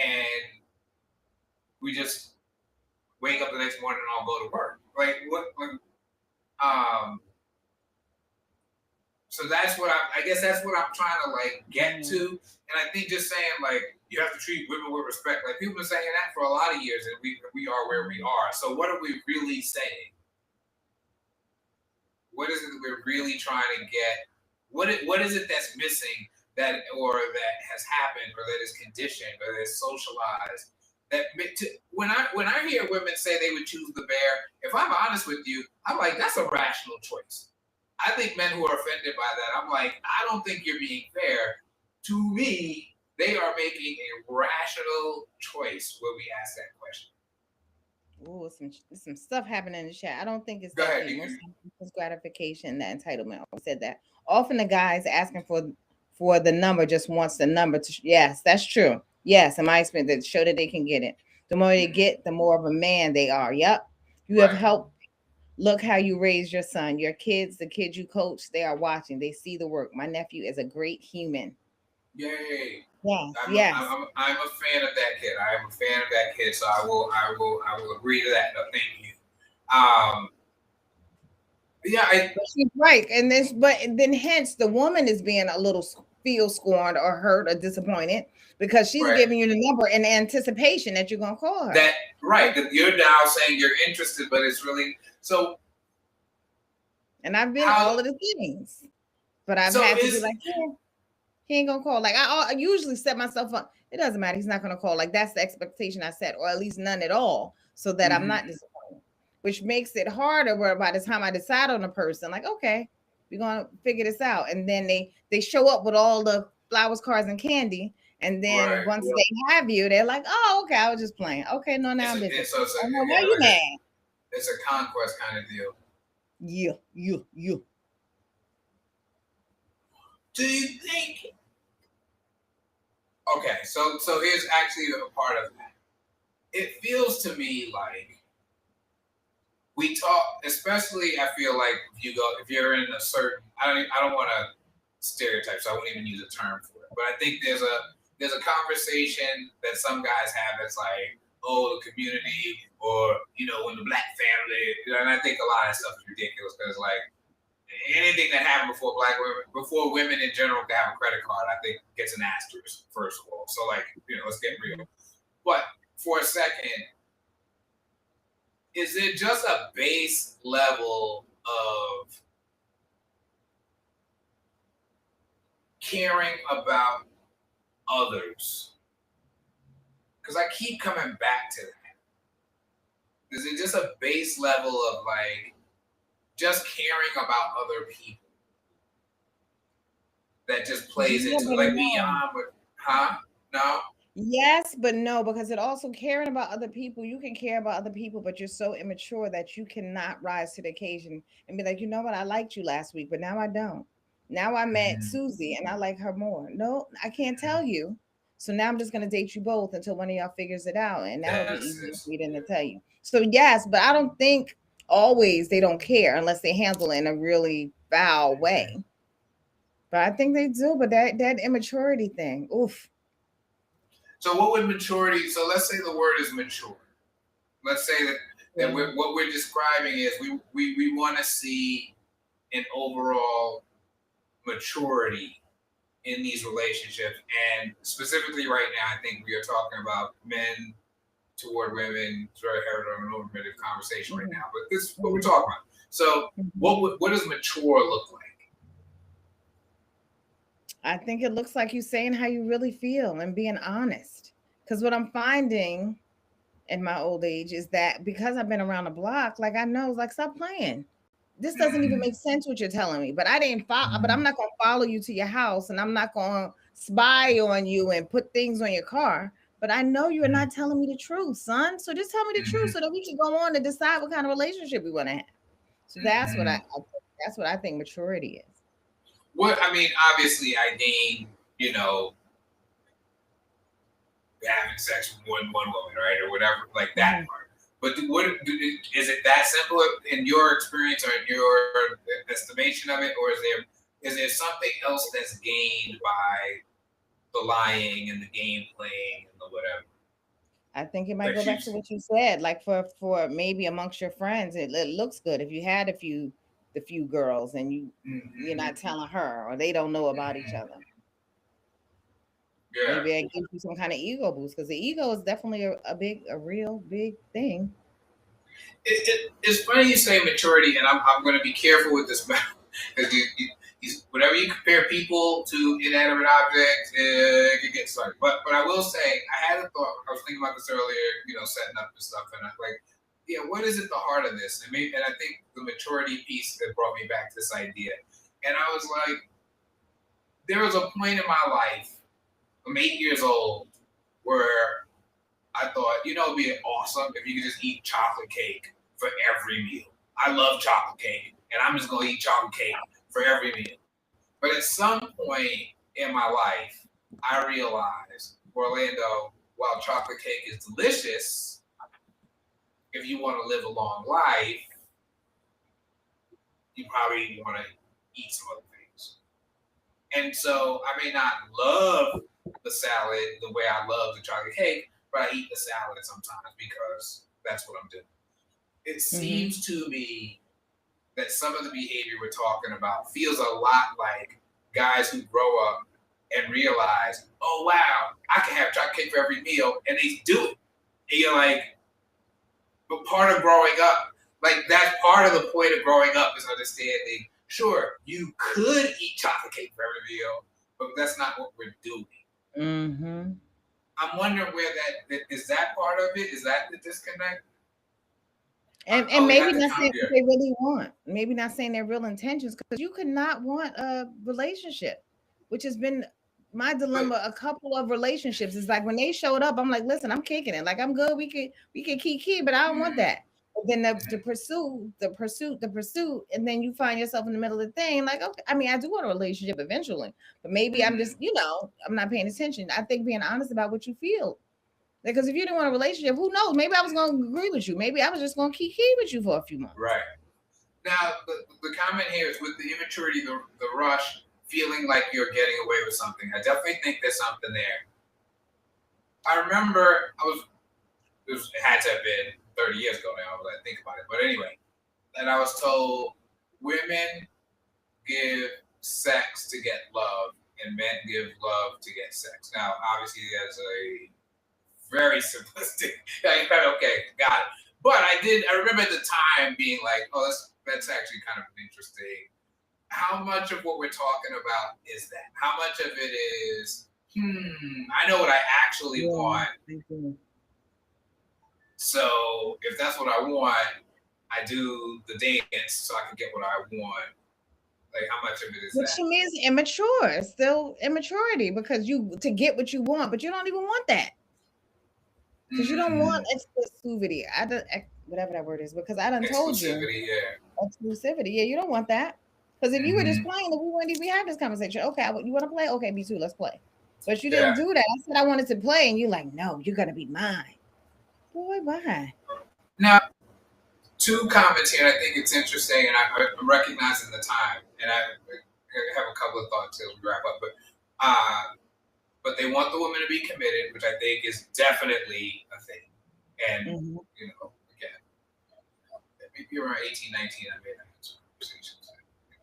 [SPEAKER 2] and we just wake up the next morning and all go to work. Like, so that's what I guess that's what I'm trying to, like, get to. And I think just saying, like, you have to treat women with respect. Like, people have been saying that for a lot of years, and we are where we are. So what are we really saying? What is it that we're really trying to get? What is it that's missing that has happened, or that is conditioned, or that is socialized? That when I hear women say they would choose the bear, if I'm honest with you, I'm like, that's a rational choice. I think men who are offended by that, I'm like, I don't think you're being fair. To me, they are making a rational choice when we ask that question.
[SPEAKER 1] Oh, some stuff happening in the chat. I don't think it's that thing. It's gratification, that entitlement. I said that. Often the guys asking for the number just wants the number to. Yes, that's true. Yes, in my experience, that show that they can get it. The more they get, the more of a man they are. Yep. You have helped. Look how you raise your son. Your kids, the kids you coach, they are watching. They see the work. My nephew is a great human.
[SPEAKER 2] Yay.
[SPEAKER 1] Yes.
[SPEAKER 2] I'm a fan of that kid. I am a fan of that kid, so I will agree to that. No, thank you.
[SPEAKER 1] She's right, and then hence the woman is being a little feel scorned or hurt or disappointed because she's giving you the number in anticipation that you're gonna call her.
[SPEAKER 2] That you're now saying you're interested, but it's really so.
[SPEAKER 1] And I've been all of the things, but I've had to be like, he ain't gonna call. Like, I usually set myself up. It doesn't matter. He's not gonna call. Like, that's the expectation I set, or at least none at all, so that I'm not disappointed. Which makes it harder. Where by the time I decide on a person, like, okay, we're gonna figure this out, and then they show up with all the flowers, cards, and candy, and then once they have you, they're like, oh, okay, I was just playing. Okay, no, now I'm busy. Why you mad?
[SPEAKER 2] It's a conquest kind of deal.
[SPEAKER 1] Yeah.
[SPEAKER 2] Do you think? Okay, so here's actually a part of that. It feels to me like we talk. especially I feel like if you're in a certain, I don't want to stereotype, so I won't even use a term for it. But I think there's a conversation that some guys have that's like, oh, the community, or when the black family, and I think a lot of that stuff is ridiculous because like anything that happened before women in general could have a credit card, I think gets an asterisk first of all. So like let's get real. But for a second, is it just a base level of caring about others? Because I keep coming back to that. Is it just a base level of like just caring about other people that just plays into like beyond? No.
[SPEAKER 1] Yes, but no, because it also caring about other people. You can care about other people, but you're so immature that you cannot rise to the occasion and be like, you know what, I liked you last week, but now I don't. Now I met Susie and I like her more. No, I can't tell you. So now I'm just gonna date you both until one of y'all figures it out, and that'll be easier for me than to tell you. So yes, but I don't think always they don't care unless they handle it in a really foul way. But I think they do. But that immaturity thing, oof.
[SPEAKER 2] So what would maturity? So let's say the word is mature. Let's say that what we're describing is we want to see an overall maturity in these relationships, and specifically right now, I think we are talking about men toward women. It's very heteronormative conversation right now, but this is what we're talking about. So what does mature look like?
[SPEAKER 1] I think it looks like you saying how you really feel and being honest. Because what I'm finding in my old age is that because I've been around the block, like I know, like stop playing. This doesn't even make sense what you're telling me. But I didn't follow. But I'm not gonna follow you to your house, and I'm not gonna spy on you and put things on your car. But I know you're not telling me the truth, son. So just tell me the truth so that we can go on and decide what kind of relationship we want to have. So that's what I think maturity is.
[SPEAKER 2] What I mean, obviously, I gain, having sex with one woman, right, or whatever, like that part. But is it that simple in your experience or in your estimation of it, or is there something else that's gained by the lying and the game playing and the whatever?
[SPEAKER 1] I think it might go back to what you said. Like for maybe amongst your friends, it looks good if you had the few girls and you're not telling her, or they don't know about each other.
[SPEAKER 2] Yeah.
[SPEAKER 1] Maybe it gives you some kind of ego boost, because the ego is definitely a real big thing.
[SPEAKER 2] It's funny you say maturity, and I'm going to be careful with this because whenever you compare people to inanimate objects, it can get started. But I will say, I had a thought. I was thinking about this earlier, setting up and stuff, and I'm like, what is at the heart of this? And I think the maturity piece that brought me back to this idea. And I was like, there was a point in my life, I'm 8 years old, where I thought, it'd be awesome if you could just eat chocolate cake for every meal. I love chocolate cake, and I'm just going to eat chocolate cake for every meal. But at some point in my life, I realized, Orlando, while chocolate cake is delicious, if you want to live a long life, you probably want to eat some other things. And so I may not love the salad the way I love the chocolate cake, but I eat the salad sometimes because that's what I'm doing. It seems to me that some of the behavior we're talking about feels a lot like guys who grow up and realize, oh, wow, I can have chocolate cake for every meal, and they do it. And you're like, but part of growing up, like that's part of the point of growing up is understanding, sure, you could eat chocolate cake for every meal, but that's not what we're doing. I'm wondering where that is. That part of it, is that the disconnect?
[SPEAKER 1] And maybe not saying what they really want. Maybe not saying their real intentions, because you could not want a relationship, which has been my dilemma. A couple of relationships. It's like when they showed up, I'm like, listen, I'm kicking it. Like I'm good. We can keep, but I don't want that. But then the pursuit, and then you find yourself in the middle of the thing. Like, okay, I mean, I do want a relationship eventually, but maybe I'm just, I'm not paying attention. I think being honest about what you feel. Because if you didn't want a relationship, who knows? Maybe I was going to agree with you. Maybe I was just going to keep with you for a few months.
[SPEAKER 2] Right. Now, the comment here is with the immaturity, the rush, feeling like you're getting away with something. I definitely think there's something there. I remember it had to have been 30 years ago now, when I think about it. But anyway, and I was told women give sex to get love and men give love to get sex. Now, obviously, there's a very simplistic, okay, got it. But I remember at the time being like, oh, that's actually kind of interesting. How much of what we're talking about is that? How much of it is, I know what I actually want. So if that's what I want, I do the dance so I can get what I want. Like, how much of it is
[SPEAKER 1] Which
[SPEAKER 2] that?
[SPEAKER 1] to me is immature. It's still immaturity because to get what you want, but you don't even want that. Because you don't want exclusivity. Whatever that word is, because I done told you.
[SPEAKER 2] Exclusivity, yeah.
[SPEAKER 1] Exclusivity, yeah, you don't want that. Because if you were just playing, we wouldn't even have this conversation. Okay, you want to play? Okay, me too. Let's play. But you didn't do that. I said I wanted to play, and you're like, no, you're gonna be mine. Boy, why?
[SPEAKER 2] Now, two comments here. I think it's interesting, and I'm recognizing the time, and I have a couple of thoughts as we wrap up. But they want the woman to be committed, which I think is definitely a thing. And you know, again, maybe around 18, 19, I made that conversation.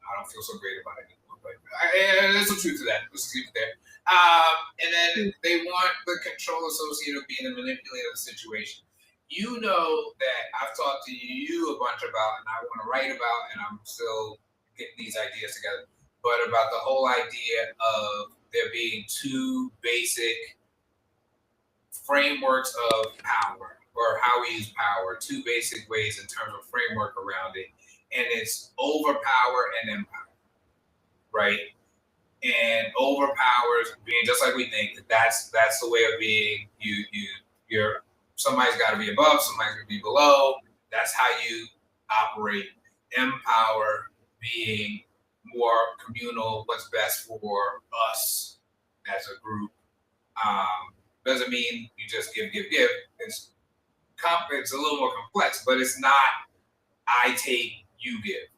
[SPEAKER 2] I don't feel so great about it anymore, but there's some truth to that. Let's keep it there. And then they want the control associated with being a manipulator of the situation. You know that I've talked to you a bunch about, and I want to write about, and I'm still getting these ideas together, but about the whole idea of there being two basic frameworks of power, or how we use power, two basic ways in terms of framework around it. And it's overpower and empower, right? And overpowers being just like we think that's the way of being. You're somebody's got to be above, somebody's got to be below. That's how you operate. Empower being more communal, what's best for us as a group. Doesn't mean you just give. It's a little more complex, but it's not I take, you give.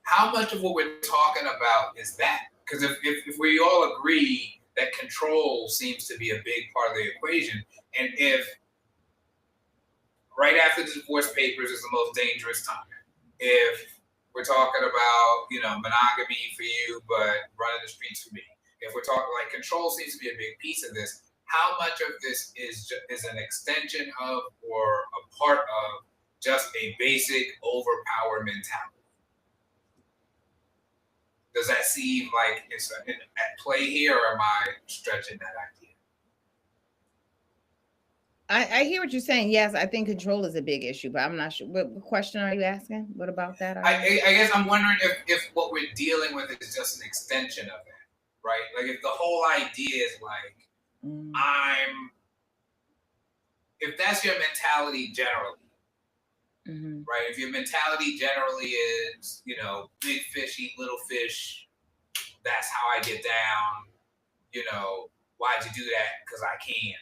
[SPEAKER 2] How much of what we're talking about is that? Because if we all agree that control seems to be a big part of the equation, and if right after the divorce papers is the most dangerous time, if we're talking about, monogamy for you, but running the streets for me, if we're talking like control seems to be a big piece of this, how much of this is an extension of or a part of just a basic overpower mentality? Does that seem like it's at play here, or am I stretching that idea?
[SPEAKER 1] I hear what you're saying. Yes, I think control is a big issue, but I'm not sure. What question are you asking? What about that?
[SPEAKER 2] I guess I'm wondering if what we're dealing with is just an extension of that, right? Like if the whole idea is like, if that's your mentality generally, right? If your mentality generally is, big fish eat little fish, that's how I get down, why'd you do that? Because I can,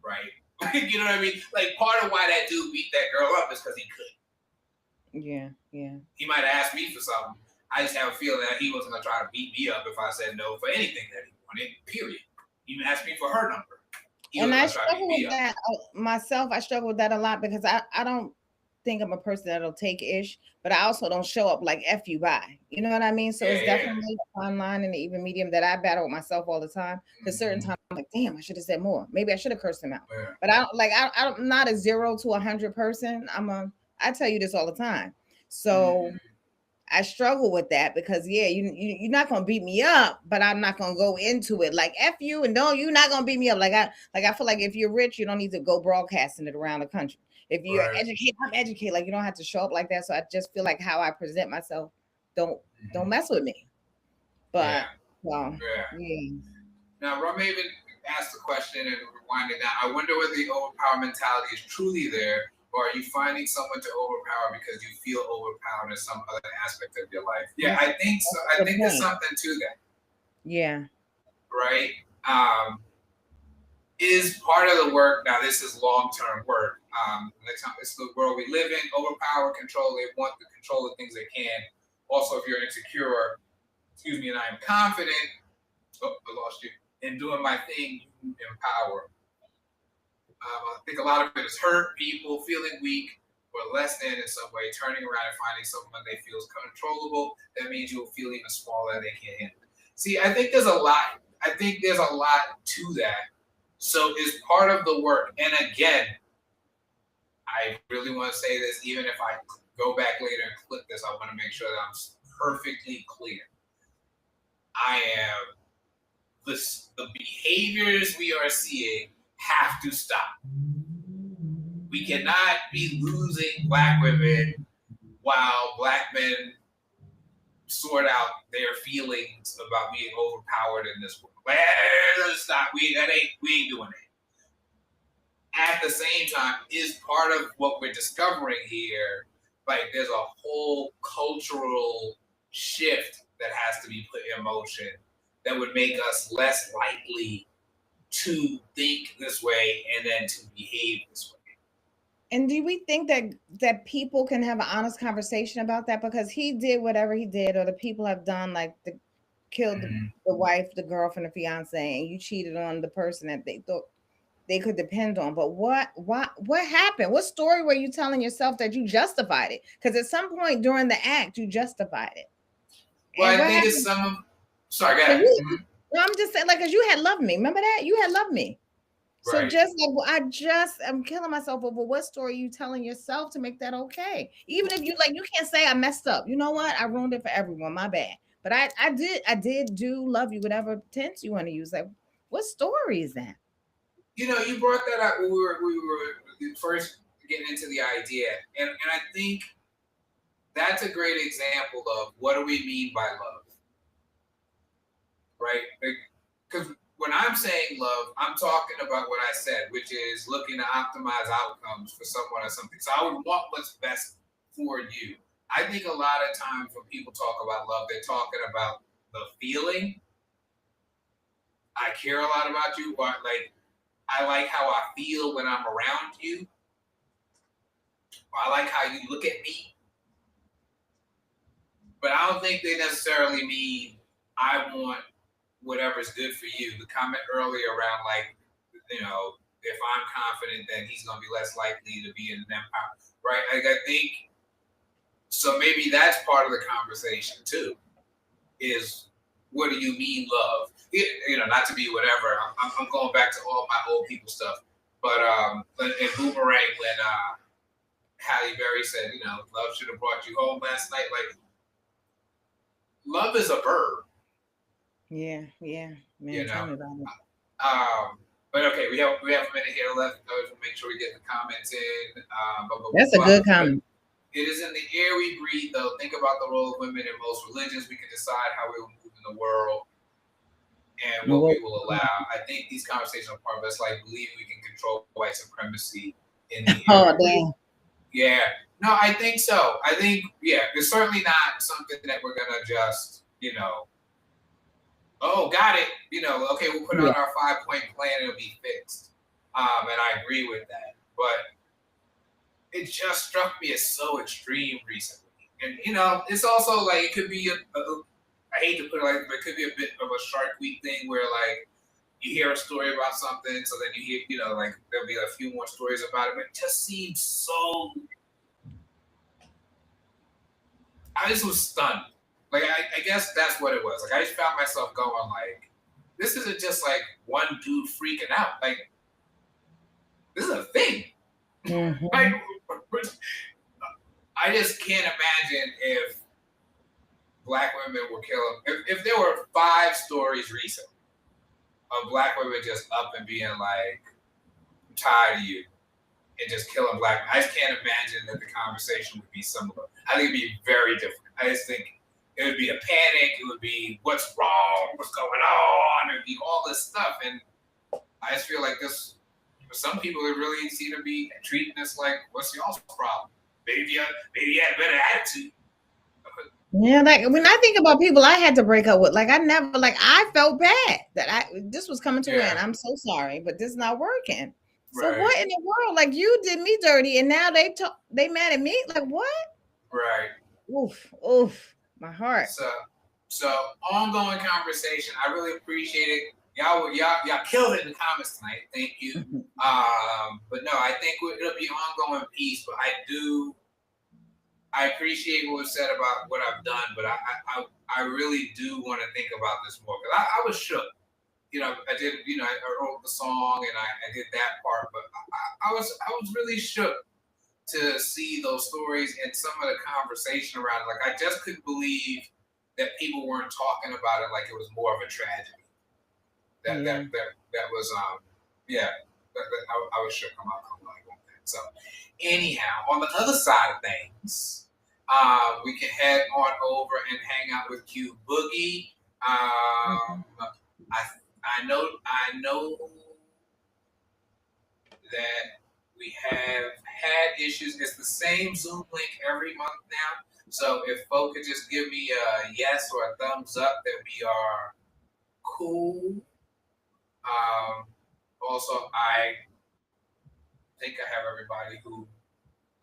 [SPEAKER 2] right? You know what I mean? Like part of why that dude beat that girl up is because he could.
[SPEAKER 1] Yeah.
[SPEAKER 2] He might have asked me for something. I just have a feeling that he wasn't going to try to beat me up if I said no for anything that he wanted, period. He even asked me for her number.
[SPEAKER 1] And I struggle with that myself. I struggle with that a lot because I don't think I'm a person that'll take ish, but I also don't show up like F you bye. You know what I mean? So it's definitely a fine line in the even medium that I battle with myself all the time. Because certain times I'm like, damn, I should have said more. Maybe I should have cursed him out. Yeah. But I'm not a 0 to 100 person. I tell you this all the time. So I struggle with that because you're not gonna beat me up, but I'm not gonna go into it like F you and no, you're not gonna beat me up. I feel like if you're rich, you don't need to go broadcasting it around the country. If you're educated, I'm educated. Like you don't have to show up like that. So I just feel like how I present myself, don't mess with me. But
[SPEAKER 2] yeah. Now Romaven asked the question and rewinding now. I wonder whether the overpower mentality is truly there. Or are you finding someone to overpower because you feel overpowered in some other aspect of your life? Yeah, I think so. I think there's something to that.
[SPEAKER 1] Yeah.
[SPEAKER 2] Right? is part of the work. Now, this is long-term work. It's the world we live in. Overpower, control. They want to control the things they can. Also, if you're insecure, and I am confident. Oh, I lost you. In doing my thing, you empower. I think a lot of it is hurt people, feeling weak or less than in some way, turning around and finding someone they feel is controllable. That means you'll feel even smaller than they can't handle. See, I think there's a lot. To that. So it's part of the work. And again, I really want to say this, even if I go back later and clip this, I want to make sure that I'm perfectly clear. I am the behaviors we are seeing have to stop. We cannot be losing Black women while Black men sort out their feelings about being overpowered in this world. Let's stop. We ain't doing it. At the same time, is part of what we're discovering here. Like, there's a whole cultural shift that has to be put in motion that would make us less likely to think this way and then to behave this way.
[SPEAKER 1] And do we think that people can have an honest conversation about that? Because he did whatever he did, or the people have done, like killed the wife, the girlfriend, the fiance, and you cheated on the person that they thought they could depend on. But what happened? What story were you telling yourself that you justified it? Because at some point during the act, you justified it.
[SPEAKER 2] Well, I think it's some of. Sorry, go ahead.
[SPEAKER 1] No, I'm just saying, like, because you had loved me. Remember that? You had loved me. So
[SPEAKER 2] right.
[SPEAKER 1] just like I'm killing myself over what story are you telling yourself to make that okay? Even if you can't say I messed up. You know what? I ruined it for everyone. My bad. But I did do love you, whatever tense you want to use. Like, what story is that?
[SPEAKER 2] You brought that up when we were first getting into the idea, and I think that's a great example of what do we mean by love, right? Because when I'm saying love, I'm talking about what I said, which is looking to optimize outcomes for someone or something. So I would want what's best for you. I think a lot of times when people talk about love, they're talking about the feeling. I care a lot about you, or like, I like how I feel when I'm around you. Or I like how you look at me. But I don't think they necessarily mean I want whatever's good for you. The comment earlier around, like, if I'm confident, then he's going to be less likely to be in an empire, right? Like, I think, so maybe that's part of the conversation too, is what do you mean love? Not to be whatever. I'm going back to all my old people stuff. But in Boomerang, when Halle Berry said, love should have brought you home last night. Like, love is a verb.
[SPEAKER 1] Yeah. Man, tell me about it.
[SPEAKER 2] But okay, we have a minute here left. We'll make sure we get the comments in.
[SPEAKER 1] That's a good comment.
[SPEAKER 2] It is in the air we breathe, though. Think about the role of women in most religions. We can decide how we will move in the world and what we will allow. I think these conversations are part of us, like believing we can control white supremacy in the
[SPEAKER 1] Oh, damn.
[SPEAKER 2] Yeah. No, I think so. I think, it's certainly not something that we're going to just, oh, got it. Okay, we'll put on our 5-point plan and it'll be fixed. And I agree with that. But it just struck me as so extreme recently. And, it's also like, it could be I hate to put it like, but it could be a bit of a Shark Week thing where, like, you hear a story about something, so then you hear, like, there'll be a few more stories about it, but it just seems so. I just was stunned. Like, I guess that's what it was. Like, I just found myself going, like, this isn't just, like, one dude freaking out. Like, this is a thing.
[SPEAKER 1] Mm-hmm.
[SPEAKER 2] Like, I just can't imagine if Black women were killing. If there were 5 stories recently of Black women just up and being like, I'm tired of you, and just killing Black men. I just can't imagine that the conversation would be similar. I think it'd be very different. I just think it would be a panic. It would be, what's wrong? What's going on? It would be all this stuff. And I just feel like this, for some people, it really seem to be treating this like, what's y'all's problem? Maybe you had a better attitude.
[SPEAKER 1] Yeah, like when I think about people I had to break up with, like I never, like I felt bad that this was coming to an end. I'm so sorry, but this is not working. So
[SPEAKER 2] Right.
[SPEAKER 1] what in the world? Like you did me dirty, and now they mad at me. Like what?
[SPEAKER 2] Right.
[SPEAKER 1] Oof, oof, my heart.
[SPEAKER 2] So ongoing conversation. I really appreciate it. Y'all killed it in the comments tonight. Thank you. But no, I think it'll be ongoing piece. But I appreciate what was said about what I've done. But I really do want to think about this more because I was shook. I did. I wrote the song and I did that part. But I was really shook to see those stories and some of the conversation around it. Like I just couldn't believe that people weren't talking about it like it was more of a tragedy. That was I was shook on my about that. So anyhow, on the other side of things, we can head on over and hang out with Q-Boogie. I know that we have had issues. It's the same Zoom link every month now. So if folks could just give me a yes or a thumbs up that we are cool. Also, I think I have everybody who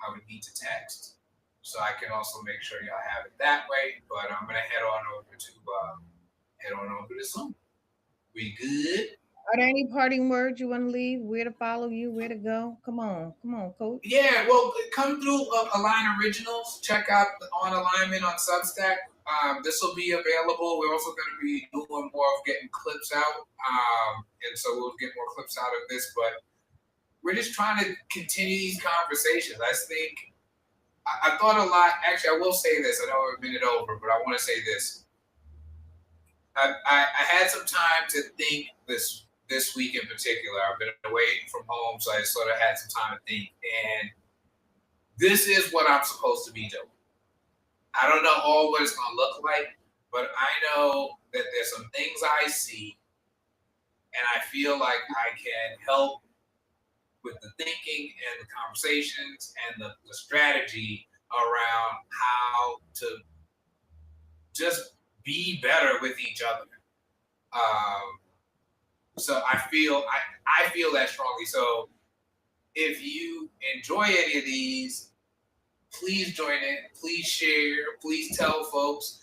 [SPEAKER 2] I would need to text. So I can also make sure y'all have it that way. But I'm going to head on over to Zoom. We good?
[SPEAKER 1] Are there any parting words you want to leave? Where to follow you? Where to go? Come on, coach.
[SPEAKER 2] Yeah, well, come through Align Originals. Check out On Alignment on Substack. This will be available. We're also going to be doing more of getting clips out, and so we'll get more clips out of this. But we're just trying to continue these conversations. I think I thought a lot. Actually, I will say this. I know we're a minute over, but I want to say this. I had some time to think this week in particular. I've been away from home, so I sort of had some time to think. And this is what I'm supposed to be doing. I don't know all what it's going to look like, but I know that there's some things I see, and I feel like I can help with the thinking and the conversations and the strategy around how to just be better with each other. So I feel that strongly. So if you enjoy any of these, please join in. Please share. Please tell folks.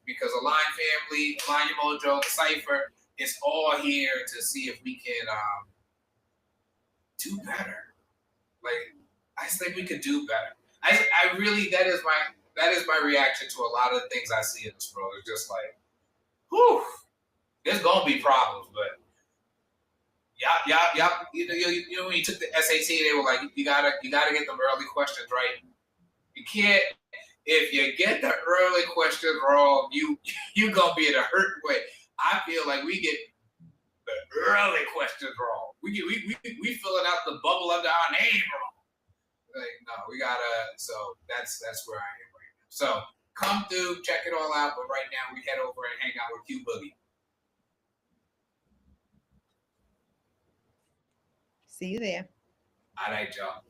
[SPEAKER 2] Because Align Family, Align Your Mojo, the Cipher, it's all here to see if we can do better. Like I just think we could do better. I really that is my reaction to a lot of the things I see in this world. It's just like, whew, there's gonna be problems, but y'all, you know when you took the SAT, they were like, you gotta get them early questions right. You can't. If you get the early questions wrong, you gonna be in a hurt way. I feel like we get the early questions wrong. We filling out the bubble under our name wrong. Like, no, we gotta. So that's where I am right now. So come through, check it all out. But right now, we head over and hang out with Q-Boogie.
[SPEAKER 1] See you there.
[SPEAKER 2] All right, y'all.